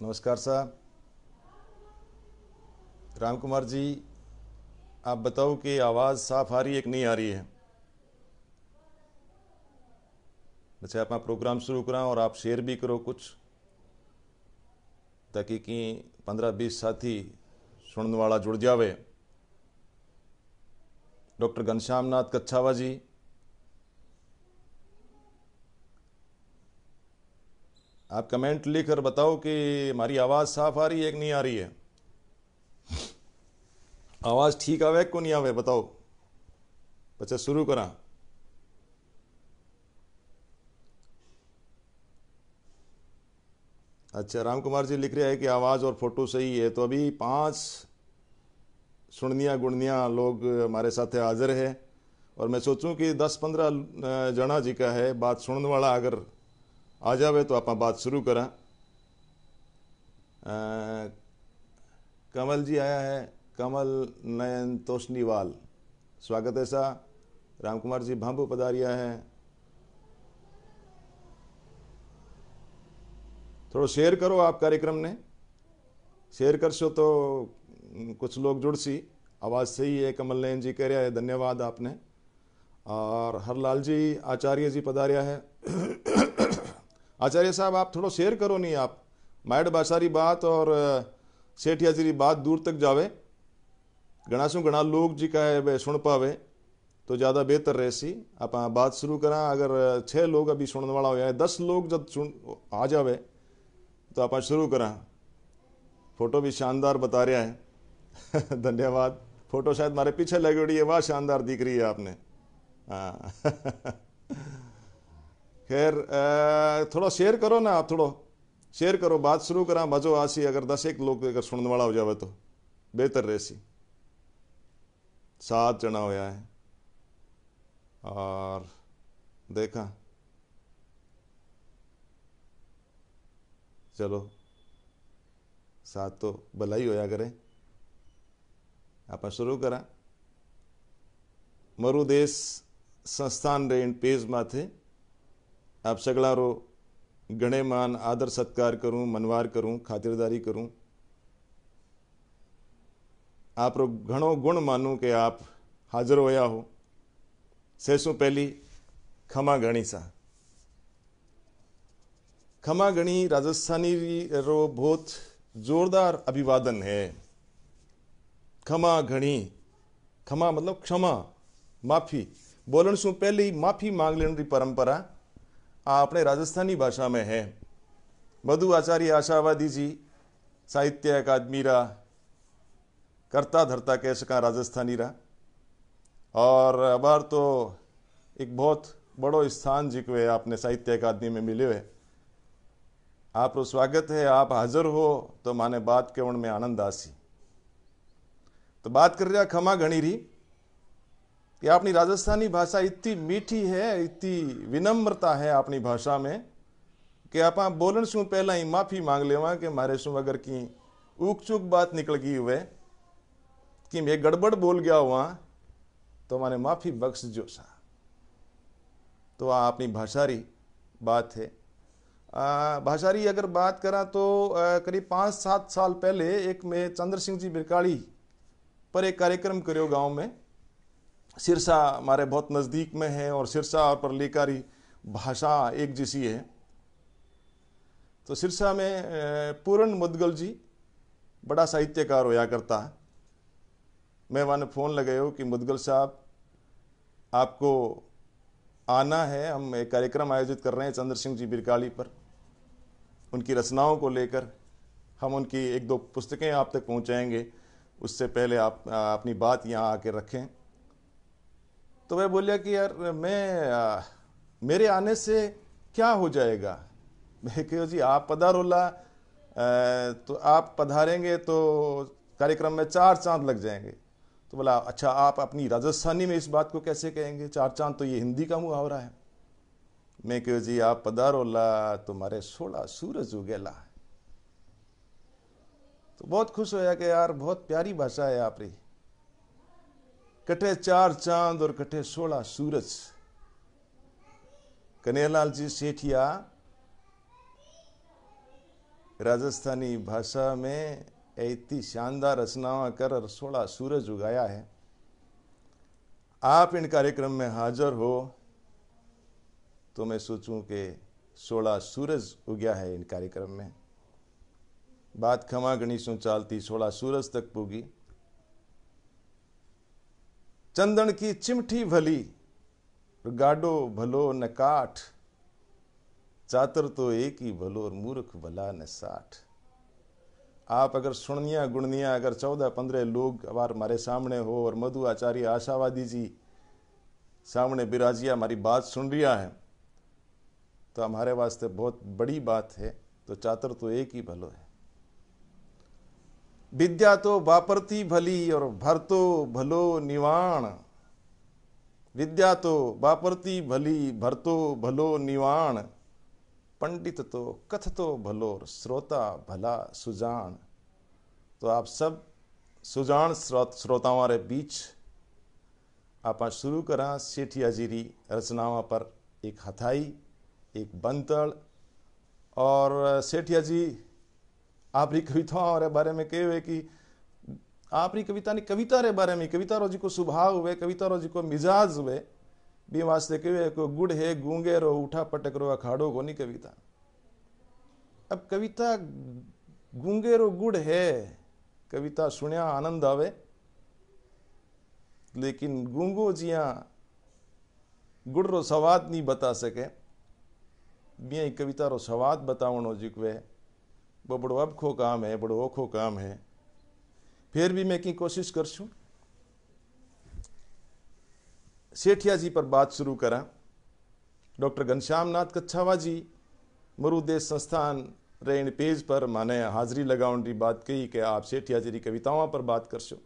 नमस्कार साहब। राम कुमार जी, आप बताओ कि आवाज़ साफ आ रही है कि नहीं आ रही है। अच्छा, आप प्रोग्राम शुरू करा और आप शेयर भी करो कुछ, ताकि कि 15-20 साथी सुनने वाला जुड़ जावे। डॉक्टर घनश्याम नाथ कच्छावा जी, आप कमेंट लिखकर बताओ कि हमारी आवाज़ साफ आ रही है कि नहीं आ रही है। आवाज़ ठीक आवे को नहीं आवे बताओ, बच्चा शुरू करा। अच्छा, राम कुमार जी लिख रहे हैं कि आवाज़ और फोटो सही है, तो अभी 5 सुननिया गुणनिया लोग हमारे साथ हाजिर है और मैं सोचूं कि 10-15 जना जी का है बात सुनने वाला, अगर आ जावे तो आप बात शुरू करा। कमल जी आया है, कमल नयन तोशनीवाल, स्वागत है सा। राम कुमार जी भांबू पधारिया है। थोड़ा शेयर करो आप कार्यक्रम ने, शेयर कर सो तो कुछ लोग जुड़ सी। आवाज़ सही है, कमल नयन जी कह रहा है, धन्यवाद आपने। और हरलाल जी आचार्य जी पधारिया है। आचार्य साहब आप थोड़ा शेयर करो, नहीं आप माइड बासारी बात और सेठिया जी बात दूर तक जावे, घना सु घना लोग जी का है वे सुन पावे तो ज़्यादा बेहतर रहे सी। आप बात शुरू करा। अगर 6 लोग अभी सुनने वाला हो जाए, 10 लोग जब सुन आ जावे तो आप शुरू करा। फोटो भी शानदार बता रहा है। धन्यवाद। फोटो शायद हमारे पीछे लगी हुई है, वाह शानदार दिख रही है आपने। हाँ। खैर, थोड़ा शेयर करो ना आप, थोड़ा शेयर करो, बात शुरू करा, मजो आसी। अगर 10-1 लोग अगर सुनने वाला हो जावे तो बेहतर रहे सी। 7 जना होया है और देखा, चलो 7 तो भलाई होया करे। आप शुरू करा। मरुदेश संस्थान रे इन पेज माथे आप सगळारो गणे मान आदर सत्कार करूं, मनवार करूं, खातिरदारी करूं। आप रो घणो गुण मानूं कि आप हाजिर होया हो। सेसु पहली खमा गणी सा। खमा गणी राजस्थानी रो बहुत जोरदार अभिवादन है। खमा गणी, खमा मतलब क्षमा, माफी। बोलन सु पहले ही माफी मांग लेने की परंपरा अपने राजस्थानी भाषा में है। मधु आचार्य आशावादी जी साहित्य अकादमी रा करता धरता कह सका राजस्थानी रा, और अबार तो एक बहुत बड़ो स्थान जिकवे आपने साहित्य अकादमी में मिले हुए। आप रो स्वागत है, आप हाजिर हो तो माने बात केवण में आनंद आसी। तो बात कर रहा खमा घणी री कि अपनी राजस्थानी भाषा इतनी मीठी है, इतनी विनम्रता है अपनी भाषा में कि आप बोलन शू पहला ही माफी मांग लेवा कि मारे शू अगर की ऊक चूक बात निकल गई हुए कि मैं गड़बड़ बोल गया हुआ तो माने माफी बख्श जो सा। तो अपनी भाषा री बात है। भाषा री अगर बात करा तो करीब 5-7 साल पहले एक मैं चंद्र सिंह जी बिरकाड़ी पर एक कार्यक्रम करो गांव में। सिरसा हमारे बहुत नज़दीक में है और सिरसा और परलीकारी भाषा एक जैसी है। तो सिरसा में पूरन मुदगल जी बड़ा साहित्यकार होया करता। मैं वहाँ फ़ोन लगायो कि मुदगल साहब आपको आना है, हम एक कार्यक्रम आयोजित कर रहे हैं चंद्र सिंह जी बिरकाड़ी पर, उनकी रचनाओं को लेकर। हम उनकी 1-2 पुस्तकें आप तक पहुँचाएंगे, उससे पहले आप अपनी बात यहाँ आके रखें। तो वह बोलिया कि यार मेरे आने से क्या हो जाएगा। मैं कहो जी आप पधारोला, तो आप पधारेंगे तो कार्यक्रम में 4 चांद लग जाएंगे। तो बोला अच्छा आप अपनी राजस्थानी में इस बात को कैसे कहेंगे, 4 चांद तो ये हिंदी का मुहावरा है। मैं कहो जी आप पधारोला तो मारे 16 सूरज उगेला। तो बहुत खुश होया कि यार बहुत प्यारी भाषा है आप री, कटे 4 चांद और कटे 16 सूरज। कन्हैयालाल जी सेठिया राजस्थानी भाषा में इतनी शानदार रचनाएं कर और 16 सूरज उगाया है। आप इन कार्यक्रम में हाजिर हो तो मैं सोचूं कि 16 सूरज उगया है इन कार्यक्रम में। बात खमा गणिशों चालती 16 सूरज तक पुगी। चंदन की चिमठी भली गाडो भलो न काठ, चातर तो एक ही भलो और मूर्ख भला न 60। आप अगर सुनिया गुणनिया अगर 14-15 लोग अबार हमारे सामने हो और मधु आचार्य आशावादी जी सामने बिराजिया हमारी बात सुन रिया है तो हमारे वास्ते बहुत बड़ी बात है। तो चातर तो एक ही भलो है। विद्या तो वापरती भली और भर तो भलो निवाण, विद्या तो वापरती भली भर तो भलो निवाण, पंडित तो कथ तो भलो और श्रोता भला सुजान। तो आप सब सुजान श्रोताओं रे बीच आप शुरू करा सेठिया जी री रचनाओं पर एक हथाई एक बंतल। और सेठिया जी आपरी कविताओं रे बारे में कहे हुए कि आपरी कविता ने कविता रे बारे में कविता रो जी को स्वभाव हुए कविता रो जी को मिजाज हुए भी वास्ते कहे को गुड़ है गूंगे रो उठा पटक रो अखाड़ो को नहीं कविता। अब कविता गूंगे रो गुड़ है, कविता सुनिया आनंद आवे, लेकिन गूंगो जिया गुड़ रो स्वाद नहीं बता सके। बिया कविता रो स्वाद बतावनो जिकवे वो बड़ो अबखो काम है, बड़ो ओखो काम है। फिर भी मैं की कोशिश करछूं। सेठिया जी पर बात शुरू करा। डॉक्टर घनश्याम नाथ कच्छावा जी मरुदेश संस्थान रे इन पेज पर माने हाजिरी लगाउन री बात कही कि आप सेठिया जी री कविताओं पर बात करशो,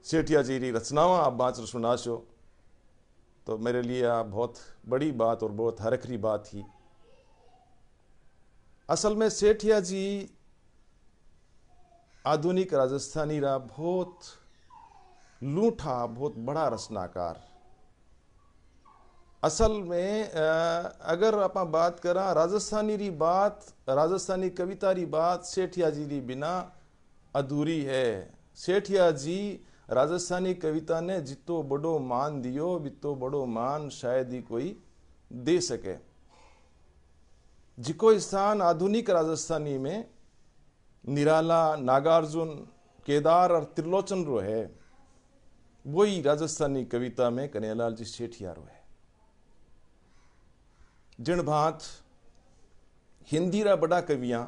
सेठिया जी री रचनाओं आप बात सुनाशो। तो मेरे लिए आप बहुत बड़ी बात और बहुत हरखरी बात ही। असल में सेठिया जी आधुनिक राजस्थानी रा बहुत लूठा बहुत बड़ा रचनाकार। असल में अगर आप बात करा राजस्थानी री बात राजस्थानी कविता री बात सेठिया जी री बिना अधूरी है। सेठिया जी राजस्थानी कविता ने जितो बड़ो मान दियो बितो बड़ो मान शायद ही कोई दे सके। जिको स्थान आधुनिक राजस्थानी में निराला नागार्जुन केदार और त्रिलोचन रो है वही राजस्थानी कविता में कन्हैयालाल जी सेठिया रो है। जिन भांत हिंदी रा बड़ा कवियां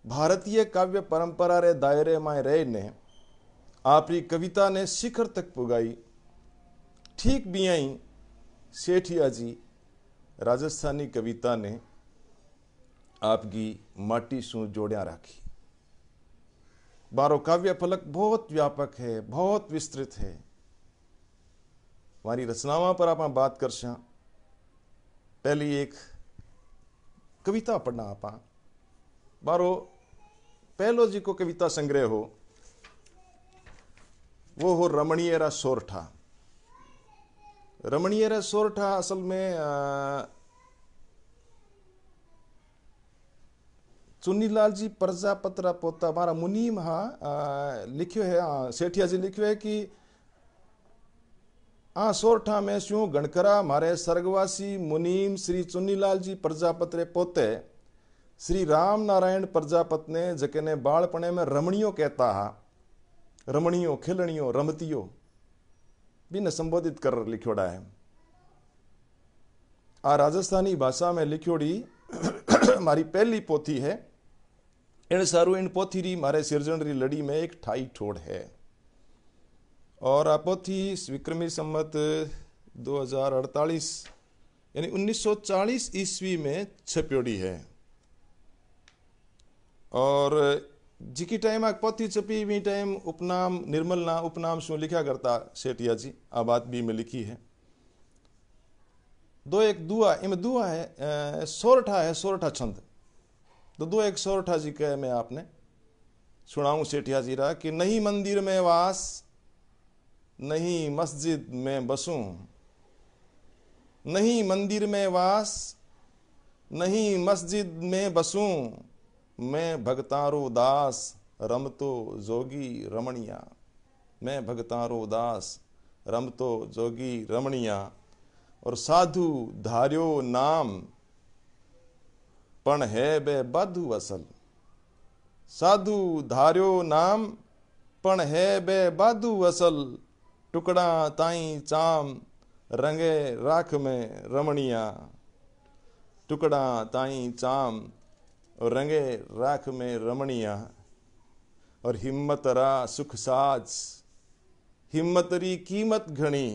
भारतीय काव्य परंपरा रे दायरे में रहे ने आपरी कविता ने शिखर तक पुगाई, ठीक बियाई सेठिया जी राजस्थानी कविता ने आपकी माटी सु जोड़िया राखी। बारो काव्य फलक बहुत व्यापक है, बहुत विस्तृत है। हमारी रचनाओं पर आप बात कर सा। पहली एक कविता पढ़ना आप बारो पहलो जी को कविता संग्रह हो वो हो रमणीय रा सोरठा। रमणीय रा सोरठा असल में चुन्नीलाल जी प्रजापत पोता मारा मुनीम लिखियो है। सेठिया जी लिखियो है कि सोरठा में शू गणकरा मारे स्वर्गवासी मुनीम श्री चुन्नीलाल जी प्रजापत रे पोते श्री राम नारायण प्रजापत ने जके ने बालपणे में रमणियों कहता हा, रमणियों खिलणियों रमतियों भी ने संबोधित कर लिखोड़ा है। राजस्थानी भाषा में लिखोड़ी हमारी पहली पोथी है। इन सारू इन पोथी री मारे सिरजन री लड़ी में एक ठाई ठोड़ है। और आ पोथी विक्रमी संमत 2048 यानी 1940 ईस्वी में छप्योड़ी है। और जिकी टाइम आ पोथी छपी वी टाइम उपनाम निर्मल ना उपनाम शू लिखा करता सेठिया जी। आ बात भी में लिखी है। दो एक दुआ इनमें दुआ है सोरठा है, सोरठा छंद। तो दो एक सोरठा जी कहे मैं आपने सुनाऊं सेठिया जी रहा कि नहीं मंदिर में वास नहीं मस्जिद में बसूं, नहीं मंदिर में वास नहीं मस्जिद में बसूं, मैं भगतारो दास रमतो जोगी रमणिया। मैं भगतारो दास रमतो जोगी रमणिया। और साधु धार्यो नाम पण है बे बाधु असल। साधु धार्यो नाम पण है बे बाधु असल। टुकड़ा ताई चाम रंगे राख में रमणिया। टुकड़ा ताई चाम और रंगे राख में रमणिया। और हिम्मत रा सुख साज। हिम्मत री कीमत घणी।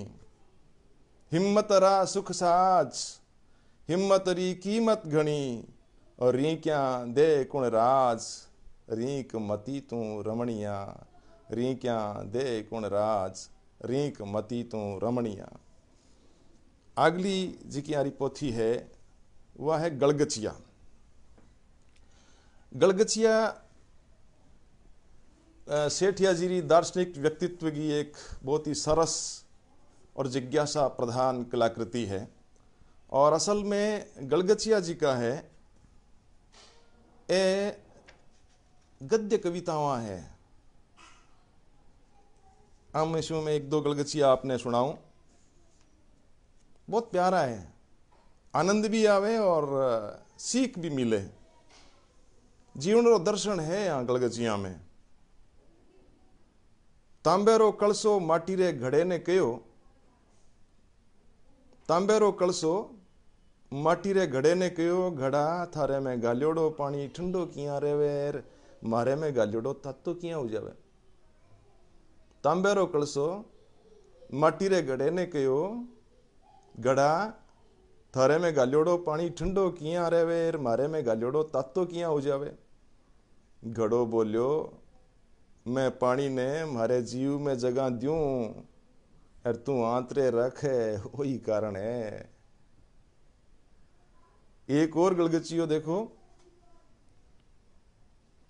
हिम्मत रा सुख साज। हिम्मत री कीमत घणी। और रीक्या दे कुण राज। रीक मती तू रमणिया। रीक्या दे कुण राज। रीक मती तू रमणिया। अगली जी की आरी पोथी है वह है गलगचिया। गलगचिया सेठिया जी री दार्शनिक व्यक्तित्व की एक बहुत ही सरस और जिज्ञासा प्रधान कलाकृति है। और असल में गलगचिया जी का है ए गद्य कवितावां है। आम इसमें मैं एक दो गलगचिया आपने सुनाऊं। बहुत प्यारा है, आनंद भी आवे और सीख भी मिले। जीवन रो दर्शन है यहाँ गलगचिया में। तांबेरो कलसो माटी रे घड़े ने कहो। तांबेरो कलसो माटी रे घड़े ने कहो। घड़ा थारे में गालियोड़ो पानी ठंडो किया रेवेर। मारे में गालियोड़ो तत्तो किया हो जावे। तांबेरो कलसो माटी रे घड़े ने कहो। घड़ा थारे में गालियोड़ो पानी ठंडो किया रेवेर। मारे में गालियोड़ो तत्तो किया हो जावे। घड़ो बोलियो मैं पानी ने मारे जीव में जगह द्यूं। और तू आंतरे रखे वही कारण है। एक और गलगचियो देखो।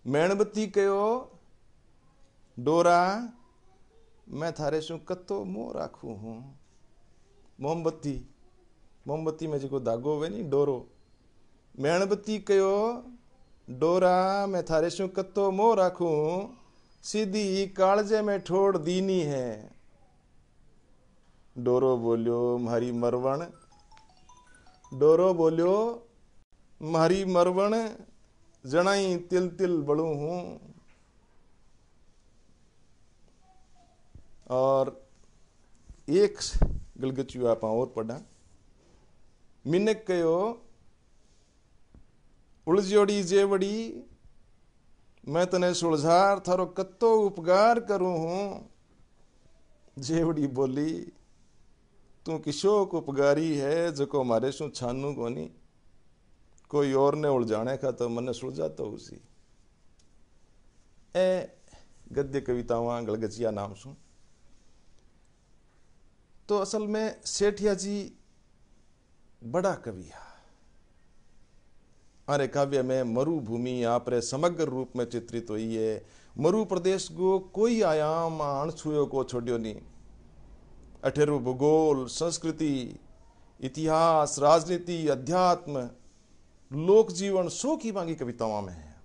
मेणबत्ती कहो डोरा मैं थारे शू कत्तो मोह राखू हूं। मोमबत्ती, मोमबत्ती में जो धागो हुए नी डोरो। मेणबत्ती कहो डोरा मैं थारे शू कत्तो मोह राखू। सीधी कालजे में ठोड़ दीनी है। डोरो बोलियो म्हारी मरवण। डोरो बोलियो म्हारी मरवण जनाई तिल तिल बड़ू हूं। और एक गलगचियो आप और पढ़ा। मिनक कहो उलझोड़ी जेवड़ी मैं तने सुलझार थारो कत्तो उपकार करूं हूं। जेवड़ी बोली तू किशोक उपकारी है जको मारे शू छानू कोनी। कोई और ने उलझाने का तो मने सुलझा तो उसी। ए गद्य कवितावां गलगचिया नाम सु। तो असल में सेठिया जी बड़ा कवि है। अरे काव्य में मरुभूमि आपरे समग्र रूप में चित्रित हुई है। मरु प्रदेश को कोई आयाम अणछुयो को छोड़ियो नहीं। अठेरु भूगोल, संस्कृति, इतिहास, राजनीति, अध्यात्म, लोक जीवन सो की मांगी कविताओं में है।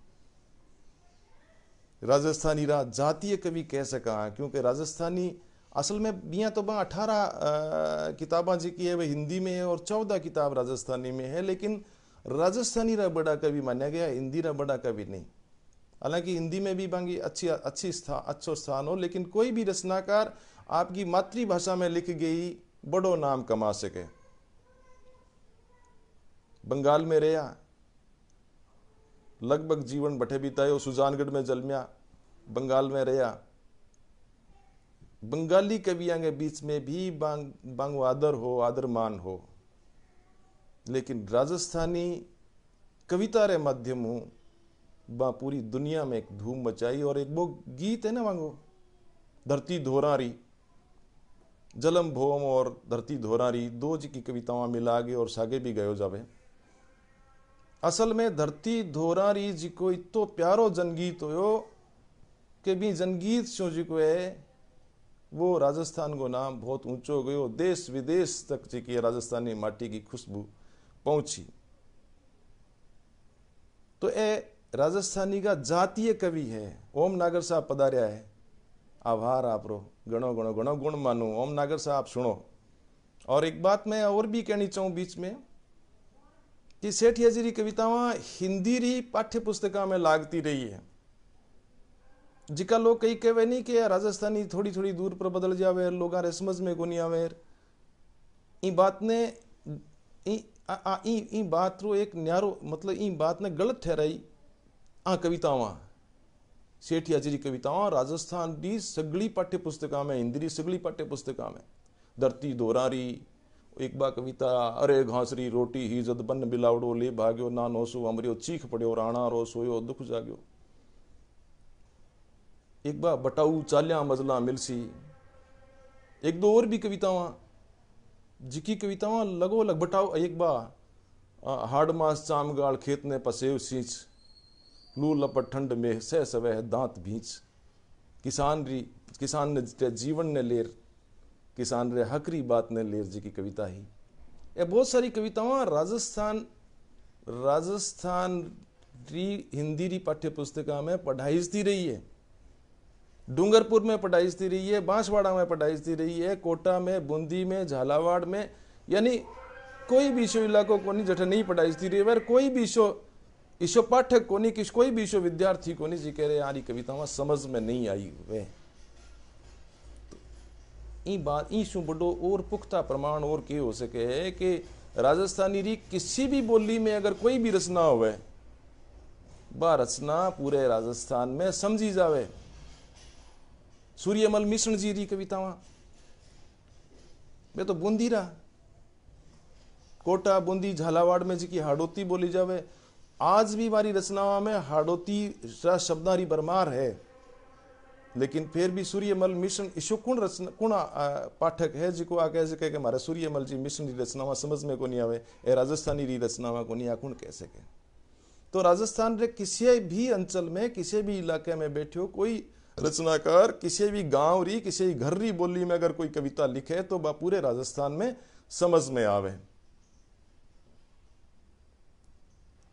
राजस्थानी रा जातीय कवि कह सका क्योंकि राजस्थानी असल में बिया तो 18 किताबा जी की है वह हिंदी में है और 14 किताब राजस्थानी में है। लेकिन राजस्थानी रा बड़ा कवि माना गया, हिंदी रा बड़ा कवि नहीं। हालांकि हिंदी में भी बांगी अच्छो स्थान हो, लेकिन कोई भी रचनाकार आपकी मातृभाषा में लिख गई बड़ो नाम कमा सके। बंगाल में रहा, लगभग जीवन बठे बितायो, सुजानगढ़ में जन्मिया, बंगाल में रहा। बंगाली कवियों के बीच में भी बांगो आदर हो, आदर मान हो। लेकिन राजस्थानी कविता रे माध्यम बा पूरी दुनिया में एक धूम मचाई। और एक वो गीत है ना वांगो धरती धोरारी, जलम भोम और धरती धोरारी दो जी की कवितावां मिला गए और सागे भी गयो जावे। असल में धरती धोरारी जी को इतो प्यारो जनगीत हो कि भी जनगीत शो जी को है वो राजस्थान को नाम बहुत ऊंचो गयो। देश विदेश तक जी की राजस्थानी माटी की खुशबू पहुंची। तो ए राजस्थानी का जातीय कवि है। ओम नागर साहब पधार्या है, आभार आपरो, गणो गणो गणो गुण मानू। ओम नागर साहब सुनो। और एक बात मैं और भी कहनी चाहूँ बीच में कि सेठिया जी की कवितावां हिंदी री पाठ्य पुस्तका में लागती रही है। जिका लोग कई कहवे नहीं कि राजस्थानी थोड़ी थोड़ी दूर पर बदल जावे, लोग समझ में को नहीं आवे। ई बात ने ई बात रो एक न्यारो मतलब ई बात ने गलत ठहराई। कवितावां सेठिया जी की कवितावां राजस्थान की सगली पाठ्य पुस्तका में, हिंदी री सगली पाठ्य पुस्तका में, धरती दोरारी एक बा कविता, अरे घासरी रोटी ही जद बन बिलावड़ो ले भाग्यो ना नोसो अमरियो चीख पड़ियो राणा रो सोयो दुख जाग्यो। एक बा बटाऊ चाल्या मजला मिलसी। एक दो और भी कवितावां जिकी कवितावां लगो लग बटाऊ। एक बा हाड़ मास चामगाल खेत ने पसेव सींच, लू लपट ठंड में सह सवह दांत भींच। किसान ने जीवन ने लेर, किसान रे हकरी बात ने लेर जी की कविता ही। ये बहुत सारी कवितावां राजस्थान री हिंदी री पाठ्य पुस्तिका में पढ़ाईती रही है। डूंगरपुर में पढ़ाईती रही है, बांसवाड़ा में पढ़ाईती रही है, कोटा में, बूंदी में, झालावाड़ में, यानी कोई भी ईशो इलाको को नहीं जठे नहीं पढ़ाईती रही है। कोई भी ईशो पाठक को नहीं, कोई भी ईशो विद्यार्थी को नहीं जी कह रहे यार कवितावां समझ में नहीं आई वे। ई बात ई शू बड़ो और पुख्ता प्रमाण और के हो सके है कि राजस्थानी री किसी भी बोली में अगर कोई भी रचना होवे, बा रचना पूरे राजस्थान में समझी जावे। सूर्यमल मिश्र जी री कवितावां वे तो बूंदी रहा, कोटा बूंदी झालावाड़ में जी की हाड़ोती बोली जावे। आज भी हमारी रचनाओं में हाड़ोती शब्दारी बरमार है, लेकिन फिर भी सूर्यमल मिश्र ईशो कुण पाठक है जिको आके कहे कि हमारे सूर्यमल जी मिश्र की रचनावां समझ में को नहीं आवे, ए राजस्थानी री रचनावां को नहीं आकुण कह सके। तो राजस्थान रे किसी भी अंचल में, किसी भी इलाके में बैठो कोई रचनाकार किसी भी गांव री, किसी घर री बोली में अगर कोई कविता लिखे तो वह पूरे राजस्थान में समझ में आवे।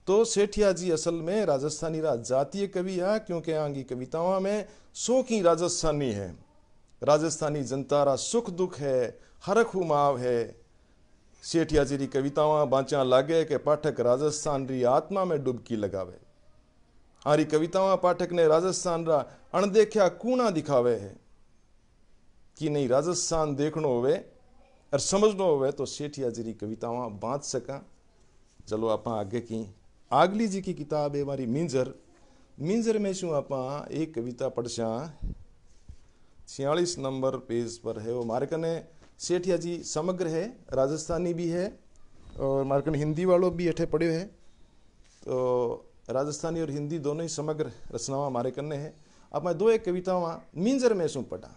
तो सेठिया जी असल में राजस्थानी रा जातीय कवि है, क्योंकि आंगी कविताओं में सो की राजस्थानी है। राजस्थानी जनता रा सुख दुख है, हरख उमाव है। सेठिया जी री कवितावां बांचा लागे के पाठक राजस्थान री आत्मा में डुबकी लगावे। आरी कवितावां पाठक ने राजस्थान रा अणदेखा कूणा दिखावे है कि नहीं राजस्थान देखनो होवे और समझनो होवे तो सेठिया जी री कवितावां बांच सका। चलो आप आगे की आगली जी की किताब है हमारी मिंजर में शू आप एक कविता पढ़सा 46 नंबर पेज पर है। वो हमारे कने सेठिया जी समग्र है, राजस्थानी भी है और हमारे कने हिंदी वालों भी अठे पढ़े है। तो राजस्थानी और हिंदी दोनों ही समग्र रचनावां हमारे कने है। अब मैं दो एक कवितावां मिंजर में शू पढ़ा।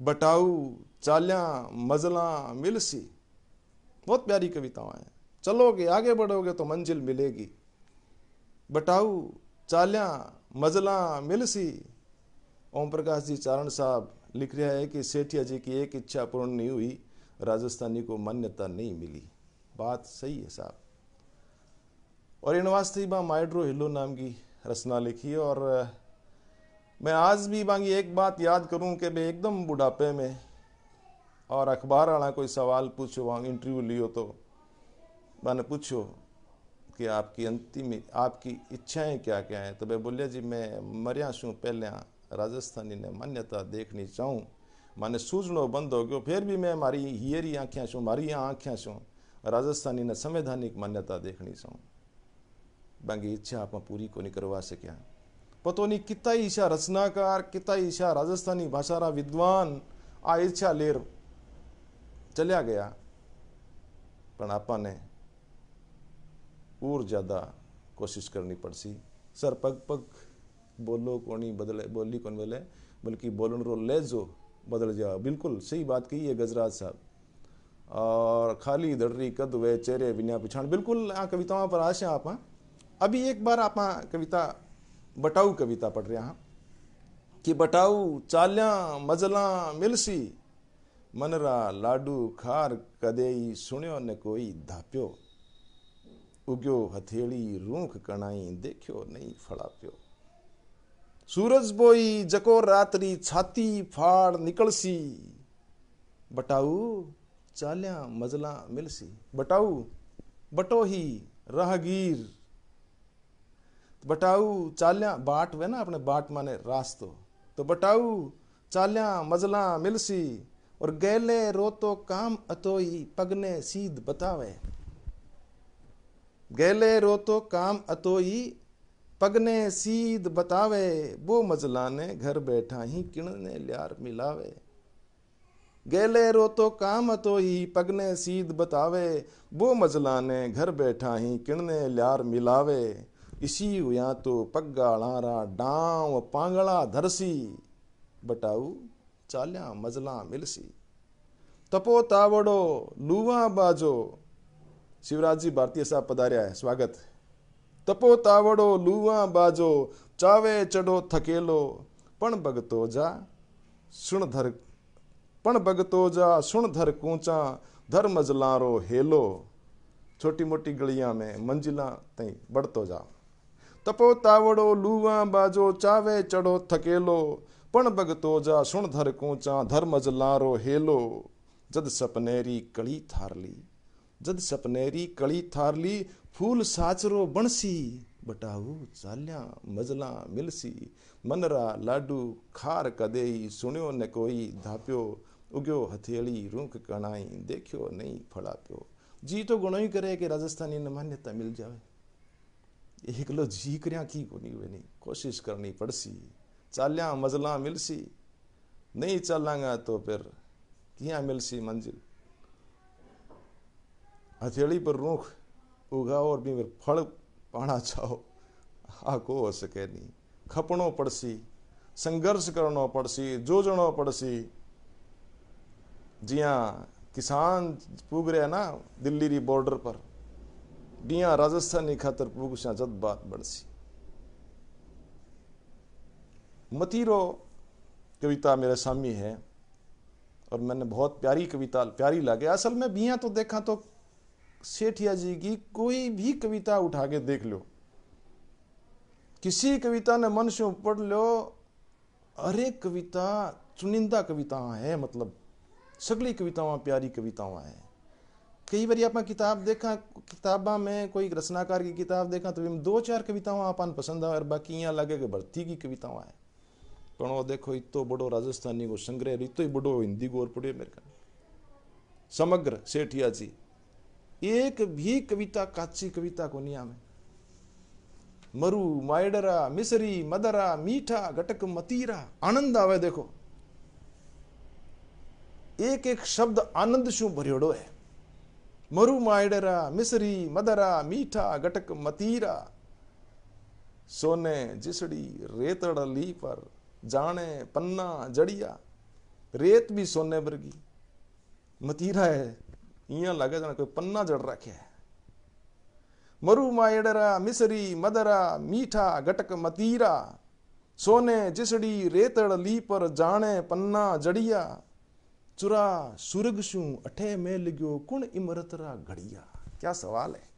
बटाऊ चाल्या मजला मिलसी, बहुत प्यारी कवितावां हैं। चलोगे आगे बढ़ोगे तो मंजिल मिलेगी। बटाऊ चाल्या मजला मिलसी। ओम प्रकाश जी चारण साहब लिख रहा है कि सेठिया जी की एक इच्छा पूर्ण नहीं हुई, राजस्थानी को मान्यता नहीं मिली। बात सही है साहब। और इन वास्ते बा माइड्रो हिलो नाम की रचना लिखी। और मैं आज भी बांगी एक बात याद करूं कि मैं एकदम बुढ़ापे में और अखबार वाला कोई सवाल पूछो, वहाँ इंटरव्यू लियो तो मैंने पूछो कि आपकी अंतिम आपकी इच्छाएं क्या क्या हैं। तो मैं बोलिया जी मैं मरिया शू पहले राजस्थानी ने मान्यता देखनी चाहूँ। मैंने सूझनो बंद हो गयो, फिर भी मैं मारी हियरी आँखें छूँ, मारी आँखें छूँ राजस्थानी ने संवैधानिक मान्यता देखनी चाहूँ। बांगी इच्छा आप पूरी को नहीं करवा सकिया। पतो नहीं कितना ईशा रचनाकार, कितना ईशा राजस्थानी भाषा रा विद्वान आ इच्छा लेर चलिया गया, पर आपा ने और ज्यादा कोशिश करनी पड़सी। सर पग पग बोलो कोनी बदले, बोली कौन बोले, बल्कि बोलन रो ले जो बदल जाओ। बिल्कुल सही बात कही है गजराज साहब। और खाली दड़री कद वे चेहरे बिना पिछाण, बिल्कुल आ कविताओं पर आशा आप। अभी एक बार आप कविता बटाऊ कविता पढ़ रहे हैं कि बटाऊ चाल्या मजला मिलसी, मनरा लाडू खार कदेई सुनियो ने कोई धाप्यो। उग्यो हथेली रूख कणाई देखियो नहीं फड़ा प्यो। सूरज बोई जको रात्रि छाती फाड़ निकलसी, बटाऊ चाल्या मजला मिलसी। बटाऊ बटो ही राहगीर, बटाऊ चाल्या बाट वे ना अपने बाट माने रास्तो, तो बटाऊ चाल्या मजला मिलसी। और गैले रोतो काम अतोई पगने सीध बतावे, गैले रोतो काम अतोई पगने सीध बतावे। वो मजला ने घर बैठा ही किणने ल्यार मिलावे, गैले रोतो काम अतोई पगने सीध बतावे। वो मजला ने घर बैठा ही किणने ल्यार मिलावे। इसी हुआ तो पग्गालारा डांव पांगला धरसी, बटाऊ चाल्या मजला मिलसी। तपो तावड़ो लुवा बाजो, शिवराज जी भारतीय साहब पधार्या है, स्वागत। तपो तावड़ो लुवा बाजो चावे चढ़ो थकेलो, पण भगतो जा सुन धर, पण भगतो जा सुन धर कूचा धर मजलारो हेलो। छोटी मोटी गलियां में मंजिला तई बढ़तो जा। तपो तावड़ो लुवा बाजो चावे चढ़ो थकेलो, पण भगतो जा सुन धर कूचा धर मजलारो हेलो। जद सपनेरी कड़ी थारली, जद सपनेरी कड़ी थारली फूल साचरो बणसी, बटाऊ चाल्या मजला मिलसी। मनरा लाडू खार कदेई सुनियो न कोई धाप्यो, उग्यो हथेली रूख कणाई देखियो नहीं फड़ा प्यो। जी तो गुणो ही करे कि राजस्थानी ने मान्यता मिल जावे, एकलो जी करया की कोनी वेनी, कोशिश करनी पड़सी। चाल्या मजला मिलसी, नहीं चलांगा तो फिर किया मिलसी मंजिल। हथेली पर रूख उगाओ और भी फल पाना चाहो, आ को हो सके नहीं। खपणो पड़सी, संघर्ष करनो पड़सी, जोजणो पड़सी। जिया किसान पूग रहे ना दिल्ली री बॉर्डर पर, डिया राजस्थानी खातर पूगशा जद बात बढ़सी। मतीरो कविता मेरे सामने है और मैंने बहुत प्यारी कविता प्यारी लगे। असल में बिया तो देखा तो सेठिया जी की कोई भी कविता उठा के देख लो, किसी कविता ने मन से पढ़ लो, अरे कविता चुनिंदा कविताएं है, मतलब सगली कविताओं प्यारी कविताओं है। कई बार आप किताब देखा, किताबा में कोई रचनाकार की किताब देखा तो दो चार कविताओं आपन पसंद आए और बाकी यहाँ लगे कि भर्ती की कविताओं है। पर वो देखो इतो बड़ो राजस्थानी को संग्रह, इतो ही बड़ो हिंदी को और पढ़े मेरे का समग्र सेठिया जी, एक भी कविता काची कविता को निया में। मरु मायडरा मिसरी मदरा मीठा घटक मतीरा, आनंद आवे। देखो एक एक शब्द आनंद शू भरियोड़ो है। मरु मायडरा मिसरी मदरा मीठा घटक मतीरा, सोने जिसड़ी रेतड़ ली पर जाने पन्ना जड़िया। रेत भी सोने वर्गी, मतीरा है इया लगे जाने कोई पन्ना जड़ रखे है। मरु मायडरा मिसरी मदरा मीठा घटक मतीरा, सोने जिसड़ी रेतड़ ली पर जाने पन्ना जड़िया। चुरा सुरग शू अठे में लग्यो कुण इमरतरा घड़िया। क्या सवाल है।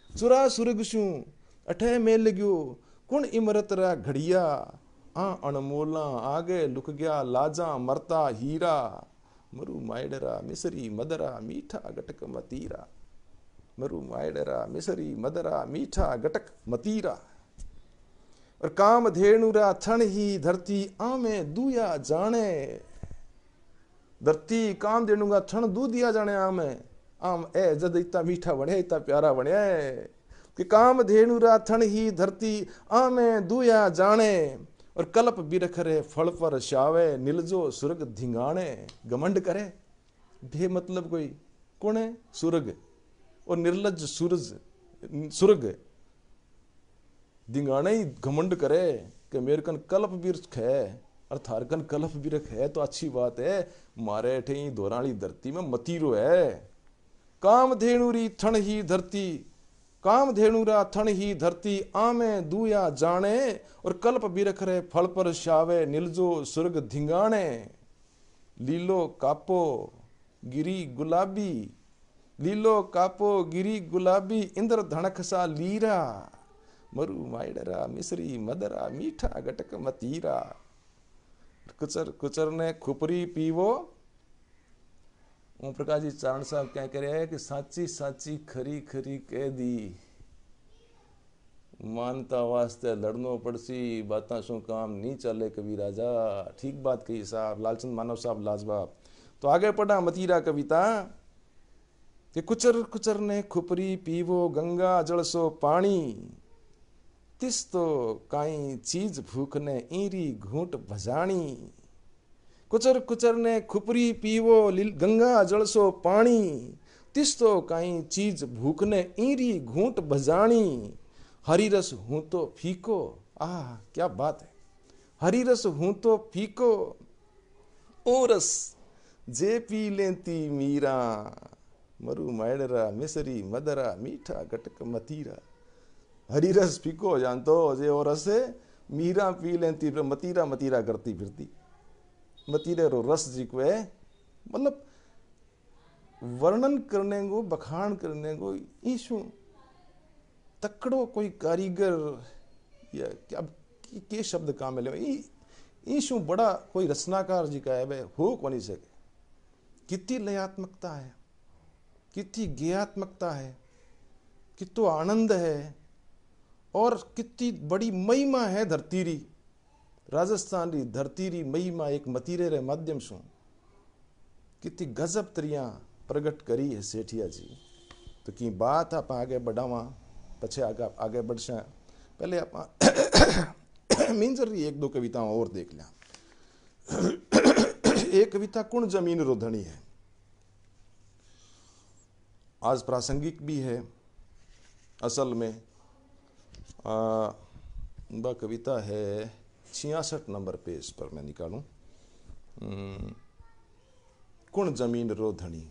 चुरा सुरग शू अठे में लग्यो कुण इमरतरा घड़िया, आ अनमोला आगे लुक गया लाजा मरता हीरा। मरु मायडरा मिसरी मदरा मीठा घटक मतीरा, मरु मायडरा मिसरी मदरा मीठा घटक मतीरा। और काम धेनुरा थन ही धरती आमे दूया जाने, धरती काम धेनुगा थन दू दिया जाने आमे। आम ए जद इतना मीठा बने इतना प्यारा बने कि काम धेनुरा थन ही धरती आमे दूया जाने। और कल्प बिरखरे फल पर शावे नीलजो सुरग धिंगाणे। घमंड करे बे मतलब कोई कौन है, सुरग और निर्लज सूरज सुरग धिंगाणे ही घमंड करे कि मेरे कन कल्प बिरख है और थार कन कल्प बिरख है तो अच्छी बात है। मारे ठे ही दोराली धरती में मतीरो है। काम धेनुरी थन ही धरती, काम धेनुरा थन ही धरती आमे दूया जाने। और कल्प बिरखरे फल पर शावे नीलजो सुर्ग धिंगाणे। लीलो कापो गिरी गुलाबी लीलो कापो गिरी गुलाबी इंद्र धणक सा लीरा, मरु माइडरा मिसरी मदरा मीठा गटक मतीरा। कुचर कुचर ने खुपरी पीवो। ओम प्रकाश जी चारण साहब क्या कह रहे हैं कि साची साची खरी खरी कह दी, मानता वास्ते लड़नो पड़सी, बाता सो काम नहीं चले कभी राजा। ठीक बात कही साहब, लालचंद मानव साहब लाजवाब। तो आगे पढ़ा मतीरा कविता कि कुचर कुचर ने खुपरी पीवो गंगा जल सो पानी, तिस तो काई चीज भूख ने ईरी घूंट भजाणी। कुचर कुचर ने खुपरी पीवो गंगा जल सो पानी, तिस तो काई चीज भूख ने ईरी घूंट भजाणी। हरी रस हूं तो फीको, आह क्या बात है, हरी रस हूं तो फीको, ओ रस जे पी लेती मीरा, मरु मायडरा मिसरी मदरा मीठा गटक मतीरा। हरी रस फीको हो जान तो जे और रस मीरा पी लेती, मतीरा मतीरा करती फिरती। मतीरे रो रस जी को है, मतलब वर्णन करने को, बखान करने को ईशु तकड़ो कोई कारीगर या क्या के शब्द काम मिले ईशु बड़ा कोई रचनाकार जी का है वे हो को नहीं सके। कितनी लयात्मकता है, कितनी गेयात्मकता है, कितो आनंद है, और कितनी बड़ी महिमा है धरती री, राजस्थान री धरती री महिमा एक मतीरे रे माध्यम से कितनी गजब तरिया प्रकट करी है सेठिया जी। तो की बात आप आगे बढ़ावा, पछे आगे बढ़ से पहले आप मींजर री एक दो कविताओं और देख लिया। एक कविता कुण जमीन रो धनी है, आज प्रासंगिक भी है। असल में वह कविता है 66 नंबर पेज पर मैं निकालूं। कुण जमीन रो धनी,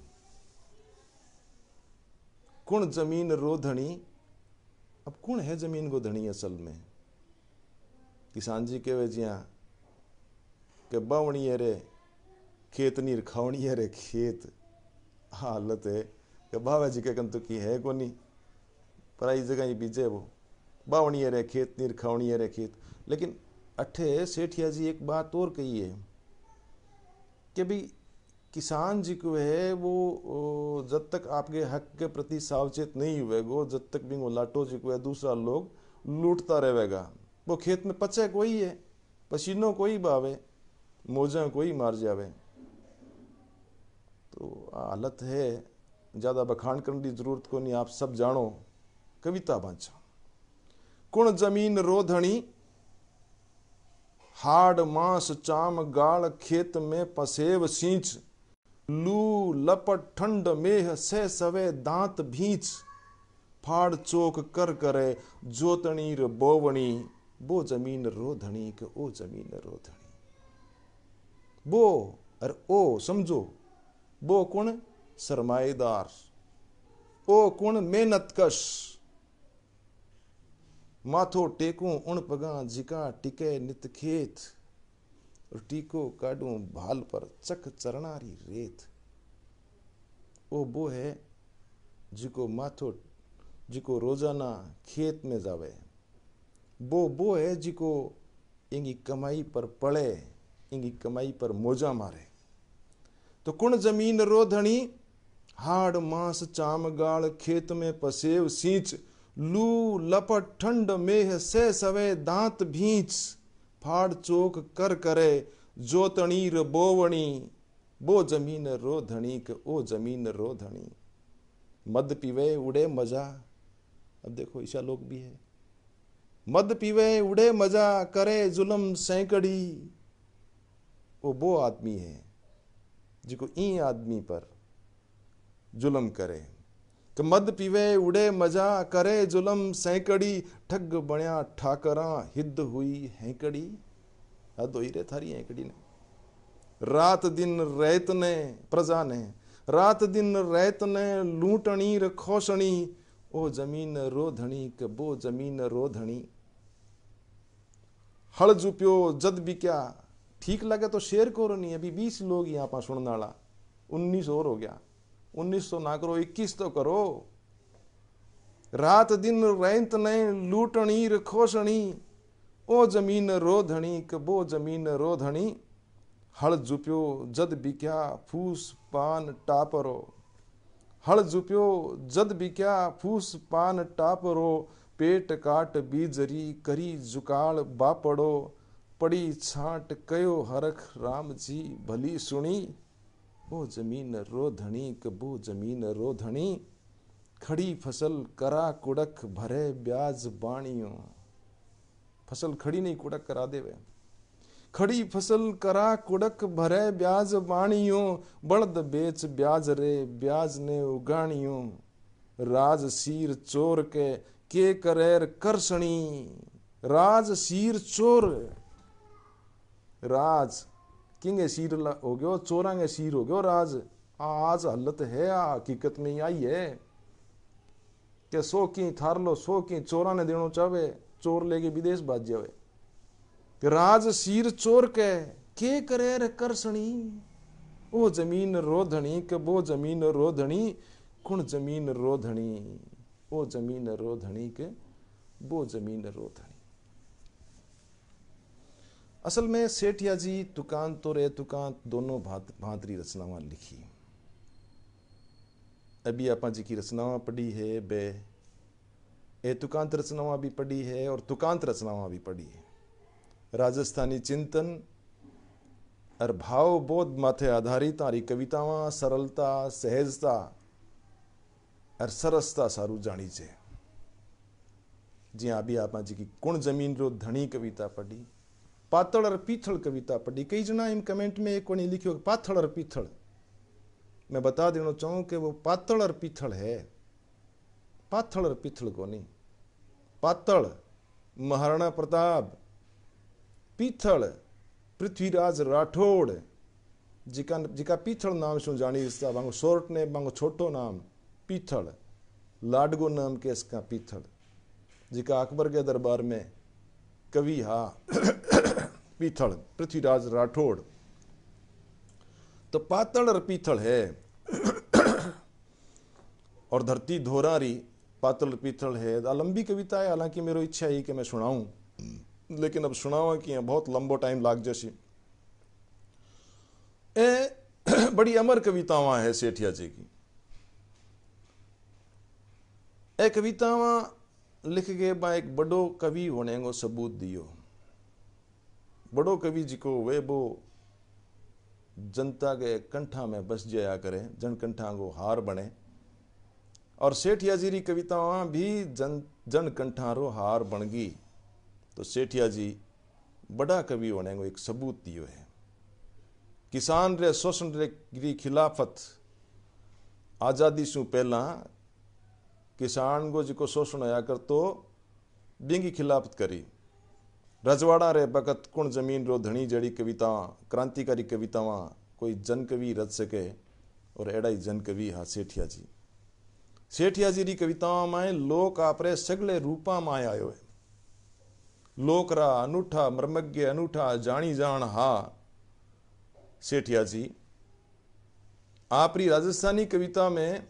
कुण जमीन रो धनी। अब कौन है जमीन को धनी असल में? किसान जी के जिया के बावणी रे खेत नीर खावणी रे खेत, हालत है कि बाबा जी के कंतु की है कोनी, पराई जगह ही बीजे वो बावणी रे खेत नीर खावणी रे खेत। लेकिन अठे सेठिया जी एक बात और कही है कि भाई किसान जी को है वो जब तक आपके हक के प्रति सावचेत नहीं हुएगो, जब तक भी वो लाटो जी को है दूसरा लोग लूटता रहेगा। वो खेत में पचे कोई है, पसीनो कोई बावे, मौजा कोई मार जावे। तो हालत है, ज्यादा बखान करने की जरूरत को नहीं, आप सब जानो। कविता बांचा कुण जमीन रोधणी, हाड़ मांस चाम गाल खेत में पसेव सींच, लू लपट ठंड मेह से सवे दांत भींच, फाड़ चोक कर करे जोतनी र बोवणी, बो जमीन रोधणी के ओ जमीन रोधणी। बो और ओ समझो, बो कौन सरमाएदार, ओ कौन मेहनतकश, माथो टेकूं उन पगा जिका टिके नित खेत, और टीको काडूं भाल पर चक चरणारी रेत। ओ बो है जिको माथो, जिको रोजाना खेत में जावे, बो है जिको इंगी कमाई पर पड़े, इंगी कमाई पर मोजा मारे। तो कुण जमीन रोधणी, हाड़ मांस चाम गाल खेत में पसेव सींच, लू लपट ठंड मेह से सवे दांत भींच, फाड़ चोक कर करे जोतणी र बोवणी, बो जमीन रोधणी के ओ जमीन रोधणी। मद पीवे उड़े मजा, अब देखो ईशा लोग भी है, मद पीवे उड़े मजा करे जुलम सैकड़ी। वो बो आदमी है जिको ई आदमी पर जुलम करे, कि मद पीवे उड़े मजा करे जुलम सैकड़ी, ठग बण्या ठाकरा हिद हुई हैकड़ी। हद होई रे थारी हैकड़ी ने, रात दिन रैत ने प्रजा ने, रात दिन रैत ने लूटनी र खोसणी, ओ जमीन रोधणी के बो जमीन रोधणी। हल जुप्यो जद बिक्या, ठीक लगे तो शेर को नहीं, अभी 20 लोग यहाँ पर सुनने वाला, 19 और हो गया। 1900 ना करो, 21 तो करो। रात दिन रैंत नहीं लूटनी रखोसणी, ओ जमीन रो धणी कबो जमीन रो धणी, हल जुप्यो जद बिक्या फूस पान टापरो, हल जुप्यो जद बिक्या फूस पान टापरो, पेट काट बीजरी करी जुकाल बापड़ो, पड़ी छाट कयो हरख राम जी भली सुनी, ओ जमीन रो धणी कबो जमीन रो धणी, खड़ी फसल करा कुड़क भरे ब्याज बाणियों। फसल खड़ी नहीं कुड़क करा देवे। खड़ी फसल करा कुड़क भरे ब्याज बाणियों, बड़द बेच ब्याज रे ब्याज ने उगाणियों, राज सीर चोर के करेर करसणी, राज सीर चोर, राज किंगे सीर हो गयो, चोरांगे सीर हो गयो राज। आज हालत है हकीकत में आई है कि 100 की थार लो 100 की चोरा ने देनो चाहे, चोर लेके विदेश भाज जावे। राज सीर चोर के करे रे करसणी, ओ जमीन रोधणी के वो जमीन रोधणी, कुण जमीन रोधणी, ओ जमीन रोधणी के वो जमीन रोधणी। असल में सेठिया जी तुकान तो रे तुकान दोनों भांतरी रचनावां लिखी। अभी आपा जी की रचनावां पढ़ी है, बे ए तुकांत रचनावां भी पढ़ी है और तुकांत रचनावां भी पढ़ी है। राजस्थानी चिंतन और भाव बोध माथे आधारित आरी कवितावां सरलता सहजता और सरसता सारू जानी छे। जी अभी आपा जी की कुण जमीन रो धनी कविता पढ़ी, पातल और पीथल कविता पढ़ी। कई जना इन कमेंट में एक कोनी लिखियो पाथल और पीथल, मैं बता देना चाहूं कि वो पातल और पीथल है, पाथल और पीथल को नहीं। पातल महाराणा प्रताप, पीथल पृथ्वीराज राठौड़, जिका पीथल नाम से जानी रिश्ता, बांगो शोर्ट ने बांगो छोटो नाम पीथल, लाडगो नाम के इसका पीथल, जिका अकबर के दरबार में कवि हा पीथल पृथ्वीराज राठौड़। तो पातल और पीथल है और धरती धोरारी पातल पीथल है। लंबी कविता है, हालांकि मेरी इच्छा है कि मैं सुनाऊं, लेकिन अब सुनावा कि बहुत लंबो टाइम लाग जैसी। ए बड़ी अमर कवितावां है सेठिया जी की। ए कवितावां लिख के बा एक बड़ो कवि होने को सबूत दियो। बड़ो कवि जी को वे वो जनता के कंठा में बस जाया करे, जन कंठा को हार बने। और सेठिया जी री कवितावां भी जन कंठा रो हार बन गई। तो सेठिया जी बड़ा कवि होने को एक सबूत दियो है। किसान रे शोषण रे खिलाफत आजादी से पहला किसान को जिको शोषण होया कर तो बिंगी खिलाफत करी। रजवाड़ा रे बकत कुण जमीन रो धनी जड़ी कविता क्रांतिकारी कवितावां कोई जन कवि रच सके, और एड़ा ही जन कवि हा सेठिया जी। सेठिया जी री कवितावां में लोक आपरे सगले रूपा में आयो है। लोकरा अनूठा मर्मज्ञ अनूठा जानी जान हा सेठिया जी। आपरी राजस्थानी कविता में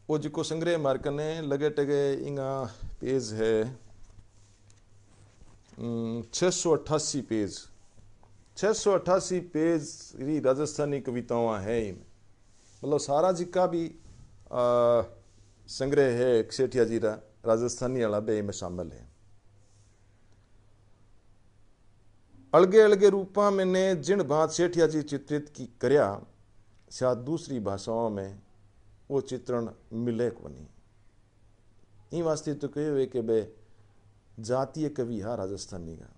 वो जिको संग्रह मार्कने लगे टगे इंगा पेज है 688 पेज, 688 पेज री राजस्थानी कवितावां है। मतलब सारा जिका भी संग्रह है सेठिया जी रा राजस्थानी वाला बे में शामिल है। अलगे अलगे रूपा में ने जिन बात सेठिया जी चित्रित की करया, शायद दूसरी भाषाओं में वो चित्रण मिले को नहीं। इन वास्ते तो कहो है कि बे जातीय कवि हा राजस्थानी का।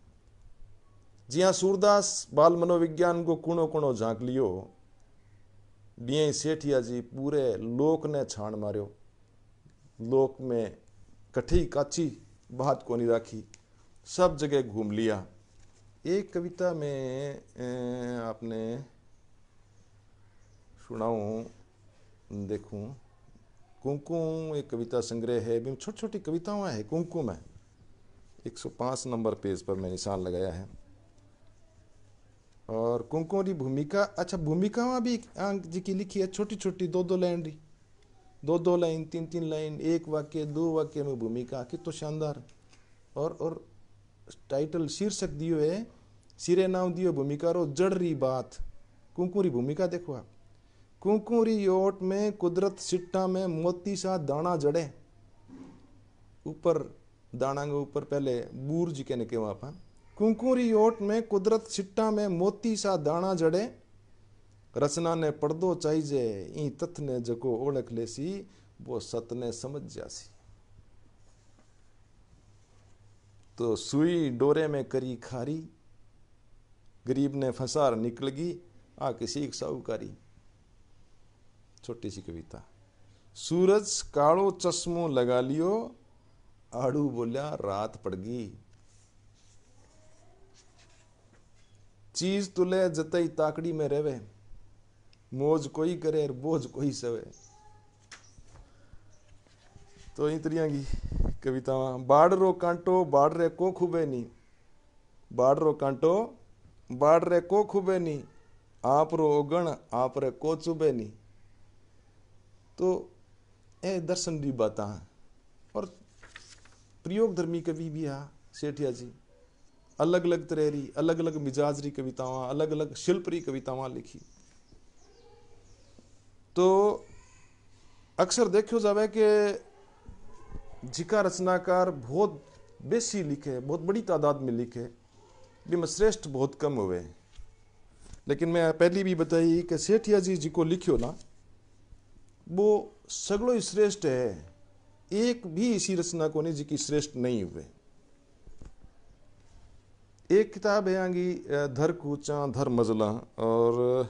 जिया सूरदास बाल मनोविज्ञान को कुणो कुणो झांक लियो, दिए सेठिया जी पूरे लोक ने छाण मार्यो। लोक में कठी काची बात को नहीं राखी, सब जगह घूम लिया। एक कविता में आपने सुनाऊं, देखूं, कुमकुम एक कविता संग्रह है, छोटी छोटी कविताएं है। कुमकुम है 105 नंबर पेज पर मैं निशान लगाया है। और कुंकुम री भूमिका, अच्छा भूमिका भी जी की लिखी है छोटी छोटी, दो दो लाइन री, दो दो लाइन, तीन तीन लाइन, एक वाक्य दो वाक्य में भूमिका, कितो तो शानदार। और टाइटल शीर्षक दियो है, सिरे नाम दियो भूमिका रो, जड़ री बात। कुंकुम री भूमिका देखो आप, कुंकुम री योट में कुदरत सिट्टा में मोती सा दाना जड़े। ऊपर दाना के ऊपर पहले बूर जी के वहां पर, कुंकुम री योट में कुदरत सिट्टा में मोती सा दाना जड़े, रचना ने पर्दो चाहिए ई तथ ने जको ओळख लेसी, वो सत ने समझ जासी। तो सुई डोरे में करी खारी, गरीब ने फंसार निकलगी, आ किसी साहूकारी। छोटी सी कविता। सूरज कालो चश्मो लगा लियो, आड़ू बोलिया रात पड़गी। चीज तुले जतई ताकड़ी में रेवे, मौज कोई करे बोझ कोई सवे। तो इन तरिया की कविता। बाढ़ रो कांटो बाढ़ रे को खूबे नी, बाढ़ रो कांटो बाढ़ रे को खूबे नी, आप रो ओगण आप रे को चुबे नी। तो ए दर्शन री बाता। और प्रयोग धर्मी कवि भी आ सेठिया जी, अलग अलग तरह री अलग अलग मिजाज री कवितावां, अलग अलग शिल्प री कवितावां लिखी। तो अक्सर देखो जावे कि जिका रचनाकार बहुत बेसी लिखे, बहुत बड़ी तादाद में लिखे, भी श्रेष्ठ बहुत कम हुए। लेकिन मैं पहली भी बताई कि सेठिया जी जिको लिखियो ना, वो सगड़ो ही श्रेष्ठ है। एक भी इसी रचना को नहीं जिकी श्रेष्ठ नहीं हुए। एक किताब है आंगी धर कूचा धर मजला, और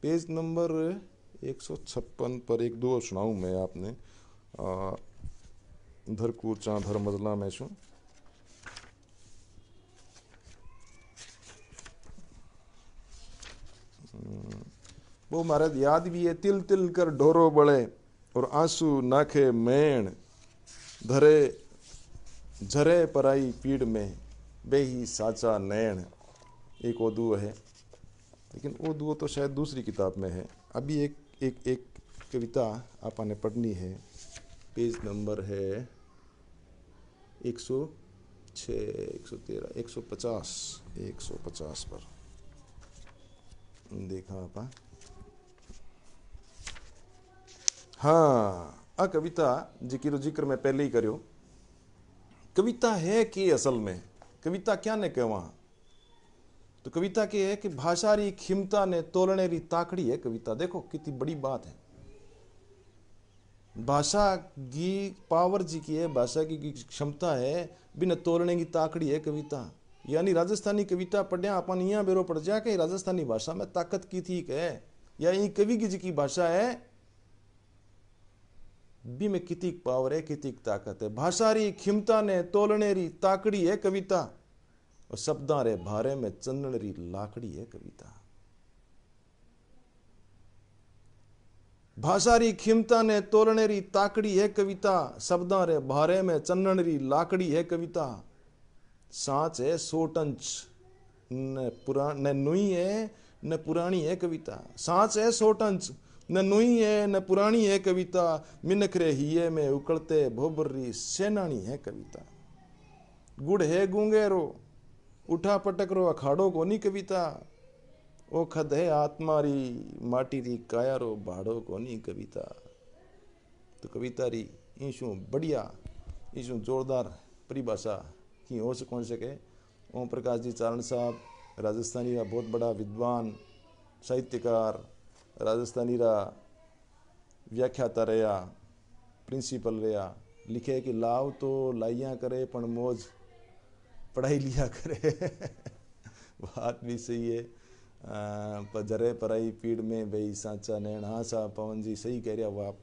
पेज नंबर 156 पर एक दो सुनाऊं मैं आपने। धर कूचा धर मजला में शू वो मारे याद भी है। तिल तिल कर ढोरो बड़े और आंसू नाखे मैण, धरे झरे पराई पीड़ में बेही साचा नैण। एक ओदू है, लेकिन वो दुओ तो शायद दूसरी किताब में है। अभी एक कविता आपने पढ़नी है। पेज नंबर है 106, 113, 150 पर देखा आपा। हाँ, आ कविता जिक्र जिक्र मैं पहले ही करियो। कविता है कि असल में कविता क्या ने कहवा, तो कविता के है कि भाषा री खिमता ने तोलने री ताकड़ी है कविता। देखो कितनी बड़ी बात है। भाषा की पावर जी की है, भाषा की क्षमता है, बिना तोलने की ताकड़ी है कविता। यानी राजस्थानी कविता पढ़िया अपन यहाँ बेरो पड़ जा के राजस्थानी भाषा में ताकत की थी है, या ये कवि की जी भाषा है बी में कितनी पावर है, कितनी ताकत है। भाषा री खिमता ने तोलने री ताकड़ी है कविता, और शब्दां रे भारे में चंदन री लाकड़ी है कविता। भाषा री खिमता ने तोलने री ताकड़ी है कविता, शब्दां रे भारे में चंदन री लाकड़ी है कविता। सांच है सोटंच न नुई है न पुरानी है कविता। सांच है सोटंच न नुई है न पुरानी है कविता, मिनखरे हिये में उकड़ते भोबरी सेनानी है कविता। गुड़ है गूंगेरो उठा पटक रो अखाड़ो कोनी कविता, ओ खद है आत्मारी माटी री काया रो भाड़ो कोनी कविता। तो कविता री ईशू बढ़िया, ईशू जोरदार परिभाषा की हो कौन सके। ओम प्रकाश जी चारण साहब राजस्थानी का बहुत बड़ा विद्वान साहित्यकार, राजस्थानी रा व्याख्याता रहा, प्रिंसिपल रहा। लिखे कि लाव तो लाइया करे पण मौज पढ़ाई लिया करे। बात भी सही है। जरे पराई पीड़ में बेई सांचा नैण। हाँ साहब पवन जी सही कह रहे हो आप।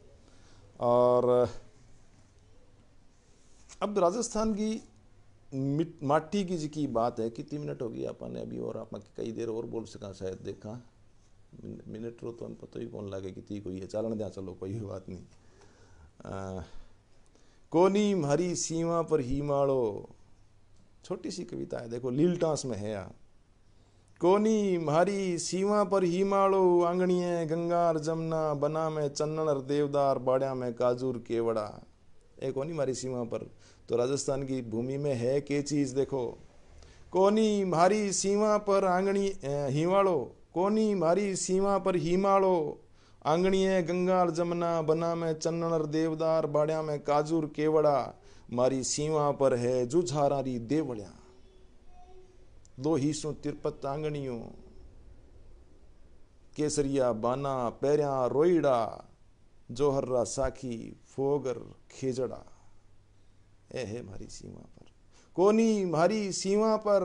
और अब राजस्थान की माटी की जी की बात है। कितनी मिनट होगी आपने अभी, और आप कई देर और बोल सका शायद। देखा मिनट रो तो हम पता ही कौन लगे कितनी कोई है, चालन दिया चलो कोई बात नहीं। कोनी हरी सीमा पर ही माड़ो, छोटी सी कविता है देखो, लीलटास में है यहाँ। कोनी म्हारी सीमा पर हिमाड़ो आंगणिये गंगार जमुना बना में चन्नर देवदार बाड़ा में काजूर केवड़ा। ए कोनी मारी सीमा पर, तो राजस्थान की भूमि में है के चीज देखो। कोनी म्हारी सीमा पर आंगणी हिमाड़ो, कोनी म्हारी सीमा पर हिमाड़ो आंगणिये गंगार जमुना बना में चन्नर देवदार बाड़ा में काजूर केवड़ा। मारी सीमा पर है जुझारारी देवड़िया, दो हिस्सों तिरपत आंगणियों केसरिया बाना पैरिया रोईड़ा जोहर्रा साखी फोगर खेजड़ा। ए है मारी सीमा पर। कोनी म्हारी सीमा पर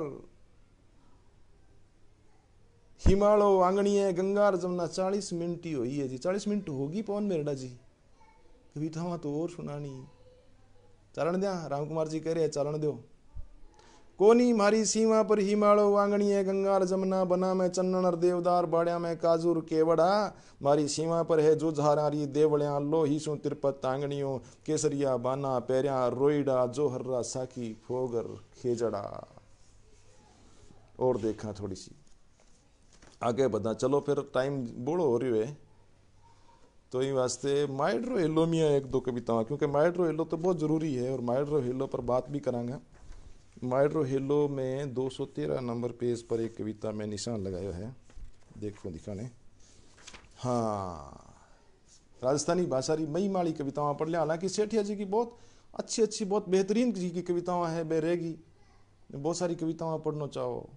हिमालो आंगणिये गंगार जमुना। 40 मिनट ही हुई है जी, 40 मिनट होगी पवन मेरड़ा जी, कवितावां तो और सुनानी। चालन दिया, राम कुमार जी कह रहे हैं चालन दो। कोनी म्हारी सीमा पर हिमालो आंगणिये गंगार जमुना बना में चन्नर देवदार बाड़ा में काजूर केवड़ा। मारी सीमा पर है जुझारारी देवड़िया, लो हिस्सों तिरपत आंगणियों केसरिया बाना पैरिया रोईड़ा जोहर्रा साखी फोगर खेजड़ा। और देखा थोड़ी सी आगे बढ़ा, चलो फिर टाइम बूढ़ो हो रही है, तो इन वास्ते माइड्रो हेलो में एक दो कविताएं, क्योंकि माइड्रो हेलो तो बहुत जरूरी है और माइड्रो हेलो पर बात भी करांगा। माइड्रो हेलो में 213 नंबर पेज पर एक कविता में निशान लगाया है, देखो दिखाने। हाँ, राजस्थानी भाषा की मई माड़ी कविताएं पढ़ लिया। हालांकि सेठिया जी की बहुत अच्छी बहुत बेहतरीन जी की कविताएं है, बेरेगी बहुत सारी कविताएं पढ़ना चाहो,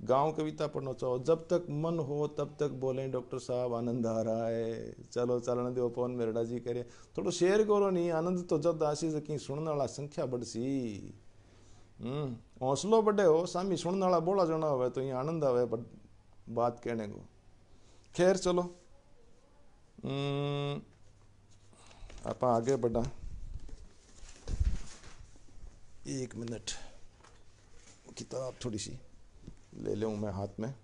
गांव कविता पढ़ना चाहो, जब तक मन हो तब तक बोले डॉक्टर साहब आनंद आ रहा है। चलो चलन दो पवन मेरड़ा जी करे, थोड़ा शेयर करो नहीं, आनंद तो जब आशी सकी सुनने वाला संख्या बढ़सी। हौसलो बढ़े हो, सामी सुनने वाला बोला जाना हो तो ये आनंद आवे बात कहने को। खैर चलो आप आगे बढ़ा, 1 मिनट किताब थोड़ी सी ले लूँ मैं हाथ में।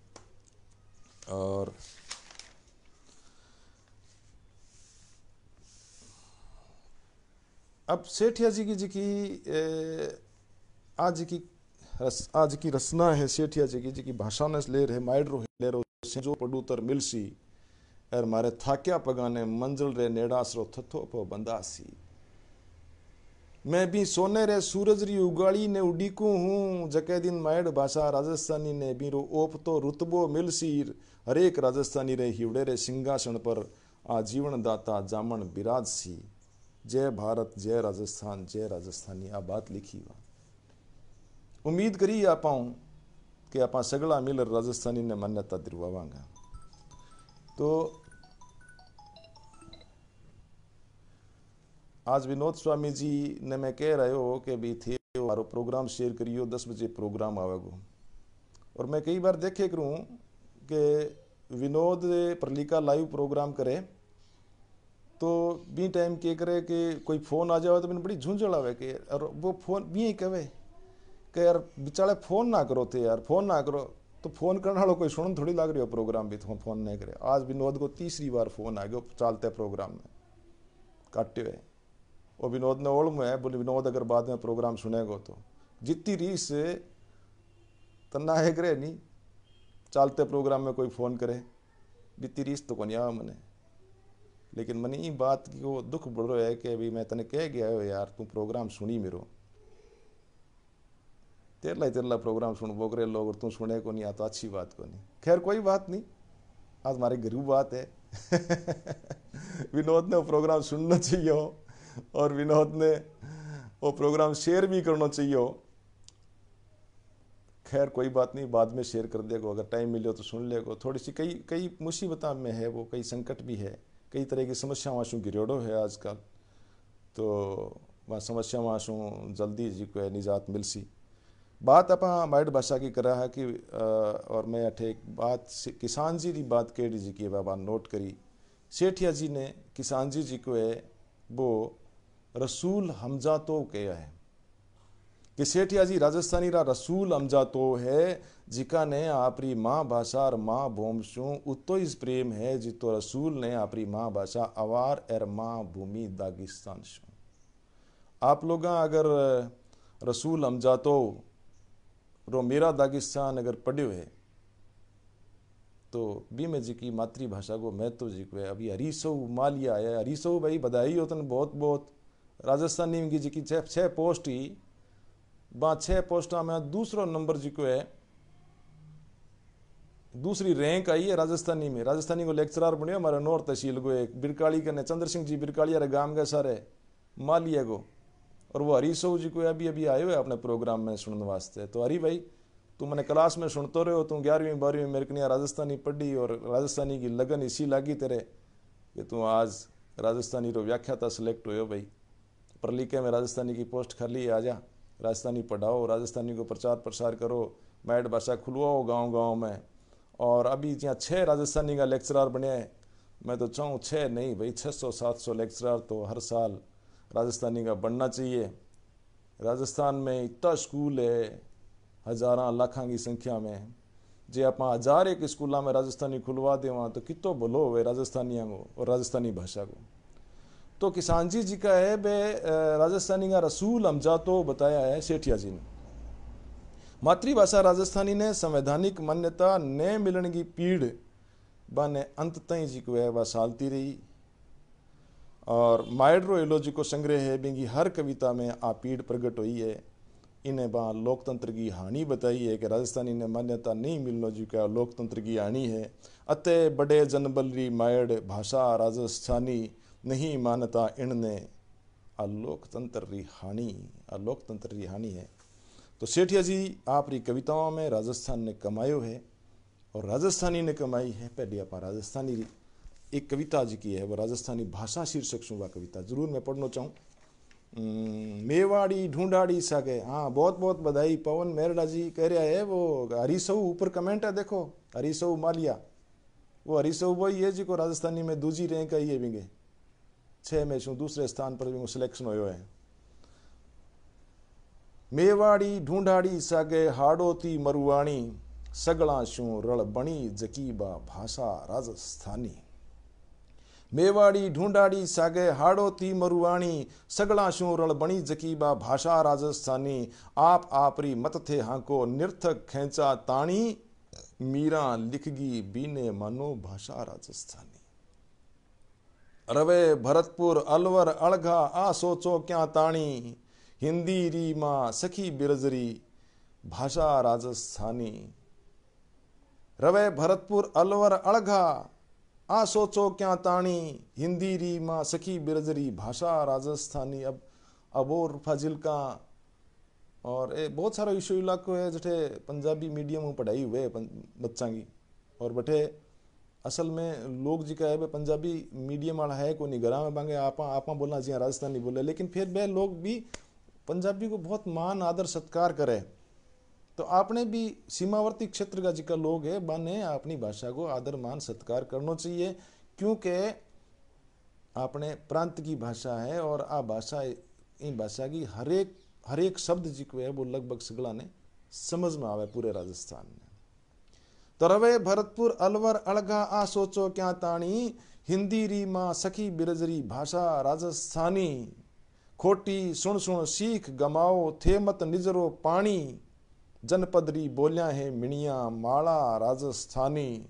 और अब सेठिया जी की आज की रचना है सेठिया जी की भाषा ने ले रहे माइड्रो हेलेरो जो पडूतर मिलसी और मारे थाक्या पगाने मंजिल रे नेड़ासरो थथो पो बंदासी। मैं भी सोने रे सूरज री उगाड़ी ने उड़ीकू हूँ, जके दिन मायड़ भाषा राजस्थानी ने बीरो ओप तो रुतबो मिलसीर। हरेक राजस्थानी रे हिवड़े रे सिंहासन पर आजीवन दाता जामन बिराज सी। जय भारत जय राजस्थान जय राजस्थानी, आ बात लिखी वा। उम्मीद करी आपाऊं कि आप सगला मिल राजस्थानी ने मान्यता दिलवावांगा। तो आज विनोद स्वामी जी ने मैं कह रहे हो कि भी थे हमारो प्रोग्राम शेयर करियो, 10 बजे प्रोग्राम आवेगो। और मैं कई बार देखे करूँ कि विनोद प्रलिका लाइव प्रोग्राम करे तो बी टाइम के करे कि कोई फ़ोन आ जाए तो मैंने बड़ी झुंझल आवे कि और वो फ़ोन भी ही कहे कि यार बेचारे फ़ोन ना करो थे यार, फ़ोन ना करो। तो फ़ोन करने वालों कोई सुन थोड़ी लग रही हो प्रोग्राम भी, तो फ़ोन नहीं करे। आज विनोद को तीसरी बार फ़ोन आ गया चालते प्रोग्राम में काटे हुए। और विनोद ने ओढ़ में है, बोले विनोद अगर बाद में प्रोग्राम सुनेगो तो जितनी रीस तना है करे नहीं चालते प्रोग्राम में कोई फ़ोन करे, जितनी रीस तो कोनी आवा मने। लेकिन मने ये बात की वो दुख बढ़ रहा है कि अभी मैं तने कह गया हो यार तू प्रोग्राम सुनी मेरो, तेरला प्रोग्राम सुन बोकरे लोग और तू सुने को नहीं आता, अच्छी बात को नहीं। खैर कोई बात नहीं, आज हमारे गरीब बात है विनोद ने वो प्रोग्राम सुनना चाहिए और विनोद ने वो प्रोग्राम शेयर भी करना चाहिए। खैर कोई बात नहीं, बाद में शेयर कर देगा, अगर टाइम मिले तो सुन लेगा। थोड़ी सी कई मुसीबत में है वो, कई संकट भी है, कई तरह की समस्याओं शू गिरोड़ो है आजकल। तो वह समस्याओं शू जल्दी जी को निजात मिल सी। बात आप माइड भाषा की करा है कि और मैं अठे एक बात किसान जी की बात केड़ी जी की बाबा नोट करी। सेठिया जी ने किसान जी को है वो रसूल हमजातो कहा है कि सेठिया जी राजस्थानी रा रसूल हमजातो है, जिका ने आपरी माँ भाषा और माँ भूम शू उतो इस प्रेम है जितो रसूल ने आपरी माँ भाषा अवार एर माँ भूमि दागिस्तान शू। आप लोग अगर रसूल हमजातो रो मेरा दागिस्तान अगर पढ़्यो है तो बी में जी की मातृभाषा को महत्व जी को है। अभी हरीसऊ मालिया है, हरीसऊ भाई बधाई हो तन बहुत बहुत। राजस्थानी की जी की छः पोस्ट ही बा 6 पोस्टा में दूसरो नंबर जी को है, दूसरी रैंक आई है राजस्थानी में। राजस्थानी को लेक्चरार बने हमारे नौर तहसील को एक बिरकाली के चंद्र सिंह जी बिरकाली रे गांव के सारे मालिया को। और वो हरीसऊ जी को अभी अभी आए हुए अपने प्रोग्राम में सुनने वास्ते। तो हरी भाई तू मैंने क्लास में सुनते रहे हो, तू 11वीं 12वीं मेरे कनिया राजस्थानी पढ़ी और राजस्थानी की लगन इसी लागी तेरे कि तू आज राजस्थानी रो व्याख्याता सिलेक्ट हो भाई। परलीके में राजस्थानी की पोस्ट खाली आ जा, राजस्थानी पढ़ाओ, राजस्थानी को प्रचार प्रसार करो, मैट भाषा खुलवाओ गांव गांव में। और अभी जहाँ 6 राजस्थानी का लेक्चरार बने हैं, मैं तो चाहूँ 6 नहीं भाई 600-700 लेक्चरार तो हर साल राजस्थानी का बनना चाहिए। राजस्थान में इतना स्कूल है हजारा लाखों की संख्या में, जे आप 1001 स्कूलों में राजस्थानी खुलवा दे वहाँ तो कितो भलो हो राजस्थानियों को और राजस्थानी भाषा को। तो किसान जी का है बे राजस्थानी का रसूल हमजा तो बताया है सेठिया जी ने। मातृभाषा राजस्थानी ने संवैधानिक मान्यता न मिलने की पीड़ बाने अंत तई जी को है वह सालती रही। और माइड्रो एलोजी को संग्रह है बिंगी हर कविता में आ पीड़ प्रकट हुई है। इन्हें बा लोकतंत्र की हानि बताई है कि राजस्थानी ने मान्यता नहीं मिलना जी का लोकतंत्र की हानि है। अतः बड़े जनबल मायड़ भाषा राजस्थानी नहीं मानता इनने आ लोकतंत्र की हानि है। तो सेठिया जी आपरी कविताओं में राजस्थान ने कमायो है और राजस्थानी ने कमाई है। पहले आप राजस्थानी एक कविता जी की है, वो राजस्थानी भाषा शीर्षक सुबह कविता जरूर मैं पढ़ना चाहूँ। मेवाड़ी ढूंढाड़ी सागे। हाँ बहुत बहुत बधाई पवन मेरड़ा जी कह रहा है। वो हरीसऊ ऊपर कमेंट है देखो, हरीसऊ मालिया, वो हरीसऊ वही है जी को राजस्थानी में दूसरी रैंक आई है बिंगे 6 में शू दूसरे स्थान पर भी सिलेक्शन हो है। मेवाड़ी ढूंढाड़ी सागे हाड़ोती मरुवाणी सगला शू रल बणी जकीबा भाषा राजस्थानी। मेवाड़ी ढूंढाड़ी सागे हाड़ोती मरुवाणी सगला शू रल बणी जकीबा भाषा राजस्थानी। आप आपरी मत थे हाको निर्थक खेचा ताणी मीरा लिखगी बीने मानो भाषा राजस्थानी। रवे भरतपुर अलवर अलघा आ सोचो क्या ताणी हिंदी री माँ सखी बिरजरी भाषा राजस्थानी। रवे भरतपुर अलवर अलघा आ सोचो क्या ताणी हिंदी री माँ सखी बिरजरी भाषा राजस्थानी। अब और फाजिल का और बहुत सारा इशू इलाको है जठे पंजाबी मीडियम में पढ़ाई हुए बच्चा की। और बठे असल में लोग जी का है पंजाबी मीडियम वाला है को नहीं घरा में बांगे आपा बोलना जी राजस्थानी बोले, लेकिन फिर वे लोग भी पंजाबी को बहुत मान आदर सत्कार करे। तो आपने भी सीमावर्ती क्षेत्र का जिका लोग है बाने अपनी भाषा को आदर मान सत्कार करना चाहिए, क्योंकि अपने प्रांत की भाषा है और आ भाषा इन भाषा की हर एक शब्द जी को है वो लगभग सगला ने समझ में आवे पूरे राजस्थान में। तो रवे भरतपुर अलवर अलगा आ सोचो क्या ताणी हिंदी री माँ सखी बिरजरी भाषा राजस्थानी। खोटी सुन सुन सीख गमाओ थे मत निजरो पानी जनपद री बोलियां है मिणिया माला राजस्थानी।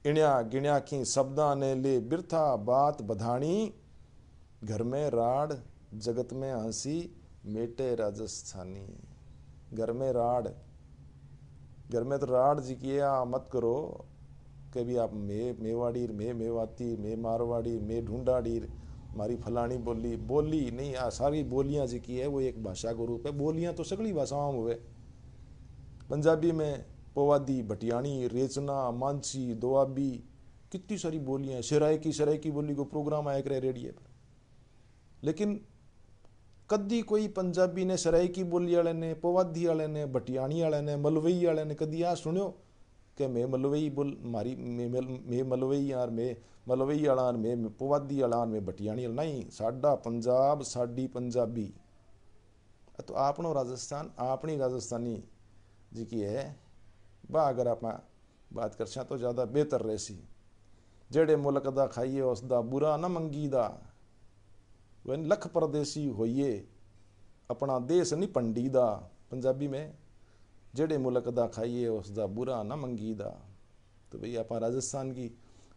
इण्या गिण्या की शब्दा ने ले बिरथा बात बधानी घर में राड जगत में हंसी मेटे राजस्थानी। घर में तो राड जी की मत करो कि भी आप मेवाड़ी मेवाती मारवाड़ी ढूंढाड़ी मारी फलानी बोली नहीं। सारी बोलियां जी की है वो एक भाषा को रूप है। बोलियां तो सगली भाषाओं में हुए, पंजाबी में पोवादी भटियाणी रेचना मानसी दोआबी कितनी सारी बोलियां हैं। सराय की बोली को प्रोग्राम आया करे रेडियो पर, लेकिन कदी कोई पंजाबी ने सराय की बोली वाले ने पोवादी वाले ने भटियाणी वाले ने मलवई वाले ने कदी आ सुनियो कि मैं मलवई बोल मारी मैं मलवई यार मैं मलवई वाला मैं पोवादी वाला मैं भटियाणी वाला नहीं। साडा पंजाब साडी पंजाबी। तो आपनो राजस्थान अपनी राजस्थानी जी की है बा अगर आप बात कर तो ज़्यादा बेहतर रहसी। जेड़े मुल्क दा खाइए उसदा बुरा ना मंगीदा वह लख परदेसी होइए अपना देश नहीं पंडीदा। पंजाबी में जेड़े मुल्क दा खाइए उसदा बुरा ना मंगीदा तो भाई आप राजस्थान की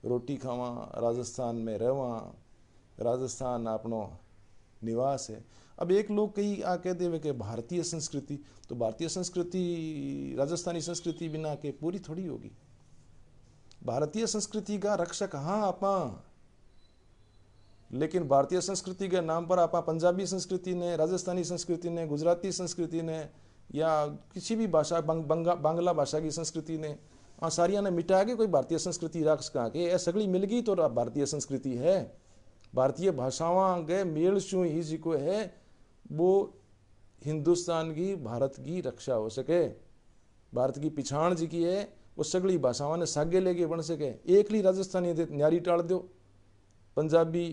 रोटी खावा, राजस्थान में रहवा, राजस्थान अपनो निवास है। अब एक लोग कई आ कह देवे कि भारतीय संस्कृति, तो भारतीय संस्कृति राजस्थानी संस्कृति बिना के पूरी थोड़ी होगी। भारतीय संस्कृति का रक्षक हाँ आपा, लेकिन भारतीय संस्कृति के नाम पर आपा पंजाबी संस्कृति ने, राजस्थानी संस्कृति ने, गुजराती संस्कृति ने, या किसी भी भाषा बांग्ला भाषा की संस्कृति ने सारिया ने मिटा के कोई भारतीय संस्कृति रख कहा कि यह सगली मिल गई तो भारतीय संस्कृति है। भारतीय भाषावां के मेल शू ही जिको है वो हिंदुस्तान की, भारत की रक्षा हो सके। भारत की पिछाण जी की है वो सगली भाषावां ने सागे लेके बन सके। एक ली राजस्थानी न्यारी टाल दो, पंजाबी,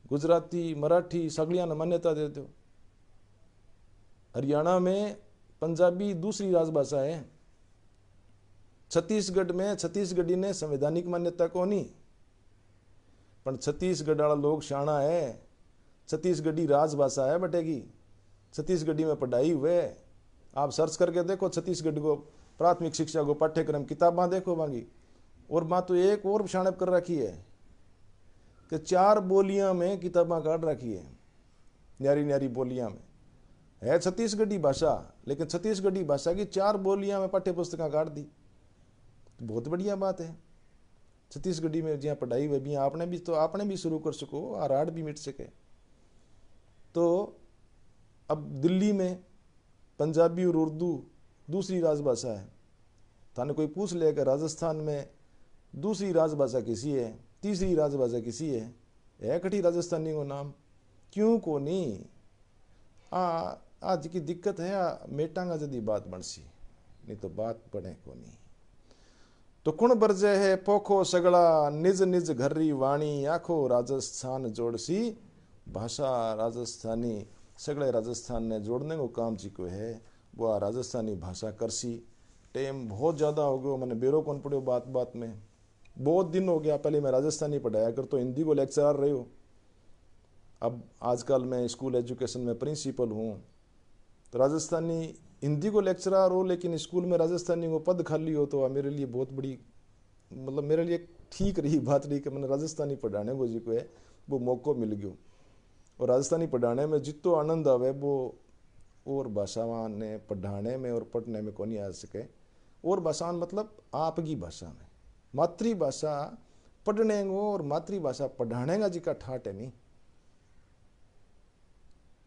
गुजराती, मराठी सगलियां ने मान्यता दे दो। हरियाणा में पंजाबी दूसरी राजभाषा है। छत्तीसगढ़ में छत्तीसगढ़ी ने संवैधानिक मान्यता को नहीं, पर छत्तीसगढ़ वाला लोग शाना है, छत्तीसगढ़ी राजभाषा है बटेगी, छत्तीसगढ़ी में पढ़ाई हुए। आप सर्च करके देखो छत्तीसगढ़ को प्राथमिक शिक्षा को पाठ्यक्रम किताबा देखो मांगी। और माँ तो एक और शाणप कर रखी है कि 4 बोलियां में किताबा काट रखी है, न्यारी न्यारी बोलियां में है छत्तीसगढ़ी भाषा, लेकिन छत्तीसगढ़ी भाषा की 4 बोलियां में पाठ्य पुस्तक काट दी। बहुत बढ़िया बात है। छत्तीसगढ़ी में जहाँ पढ़ाई हुई भी आपने भी शुरू कर सको, आराड़ भी मिट सके। तो अब दिल्ली में पंजाबी और उर्दू दूसरी राजभाषा है। थाने कोई पूछ ले कि राजस्थान में दूसरी राजभाषा किसी है, तीसरी राजभाषा किसी है कठी राजस्थानी को नाम क्यों को नहीं। आज की दिक्कत है मेटांगा जदी बात बनसी, नहीं तो बात बने को नहीं। तो कुण बरजे है पोखो सगड़ा, निज निज घर्री वाणी, आखो राजस्थान जोड़सी भाषा। राजस्थानी सगड़े राजस्थान ने जोड़ने को काम जी को है वो राजस्थानी भाषा करसी। टाइम बहुत ज़्यादा हो गया, मैंने बेरो कौन पड़े बात बात में, बहुत दिन हो गया। पहले मैं राजस्थानी पढ़ाया कर तो हिंदी को लेक्चरर रहे हो। अब आजकल मैं स्कूल एजुकेशन में प्रिंसिपल हूँ, तो राजस्थानी हिंदी को लेक्चरर हो लेकिन स्कूल में राजस्थानी को पद खाली हो, तो मेरे लिए बहुत बड़ी, मतलब मेरे लिए ठीक रही बात रही कि मैंने राजस्थानी पढ़ाने को जी को है वो मौका मिल गयो। और राजस्थानी पढ़ाने में जितो आनंद आवे वो और भाषावां ने पढ़ाने में और पढ़ने में को नहीं आ सके। और भाषावां मतलब आपकी भाषा में, मातृभाषा पढ़ने को और मातृभाषा पढ़ाने का जी का ठाट है नहीं।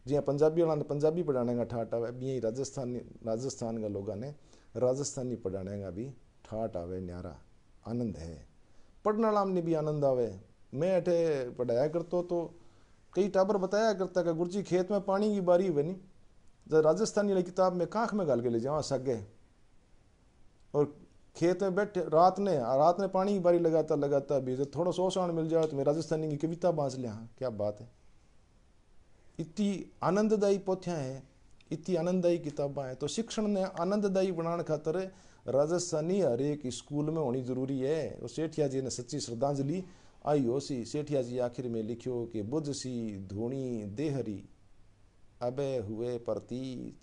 जी पंजाबी वाला ने पंजाबी पढ़ाने का ठाट आवे, भी राजस्थान का लोगों ने राजस्थानी पढ़ाने का भी ठाट आवे, न्यारा आनंद है। पढ़ने वाला ने भी आनंद आवे। मैं अठे पढ़ाया करतो तो कई टाबर बताया करता कि गुरुजी खेत में पानी की बारी हुए नहीं, जब राजस्थानी वाली किताब में कांख में गाल के ले जाओ सगे, और खेत में बैठे रात ने पानी की बारी लगाता भी जब थोड़ा सोसाण मिल जाए तो मैं राजस्थानी की कविता बांस लिया। क्या बात है। इतनी आनंददायी पोथियाँ हैं, इतनी आनंददायी किताबा हैं। तो शिक्षण ने आनंददायी बनाने खातर राजस्थानी हर एक स्कूल में होनी जरूरी है। और सेठिया जी ने सच्ची श्रद्धांजलि आई हो सी। सेठिया जी आखिर में लिखियो कि बुझ सी धूणी देहरी अबे हुए प्रतीत,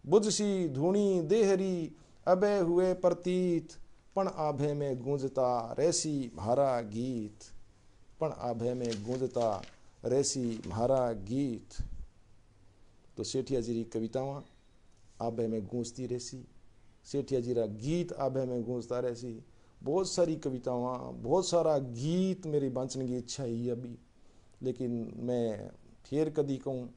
बुझ सी धूणी देहरी अबे हुए प्रतीत, पण आभे में गूंजता रैसी म्हारा गीत, पण आभे में गूंजता रैसी म्हारा गीत। तो सेठिया जी की कवितावां आभे में गूंजती रहसी, सेठिया जी का गीत आभे में गूंजता रहसी। बहुत सारी कवितावां, बहुत सारा गीत मेरी बांचने की इच्छा ही अभी, लेकिन मैं फिर कदी कहूँ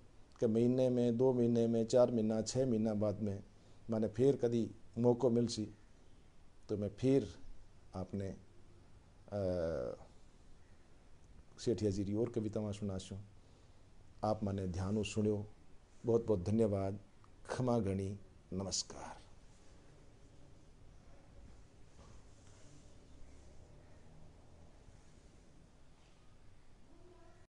कि महीने में, 2 महीने में, 4 महीना, 6 महीना बाद में मैंने फिर कदी मौका मिल सी तो मैं फिर आपने सेठिया जी की और कवितावां सुनाशूँ। आप मैंने ध्यान सुनियो। बहुत बहुत धन्यवाद। खमा घणी। नमस्कार।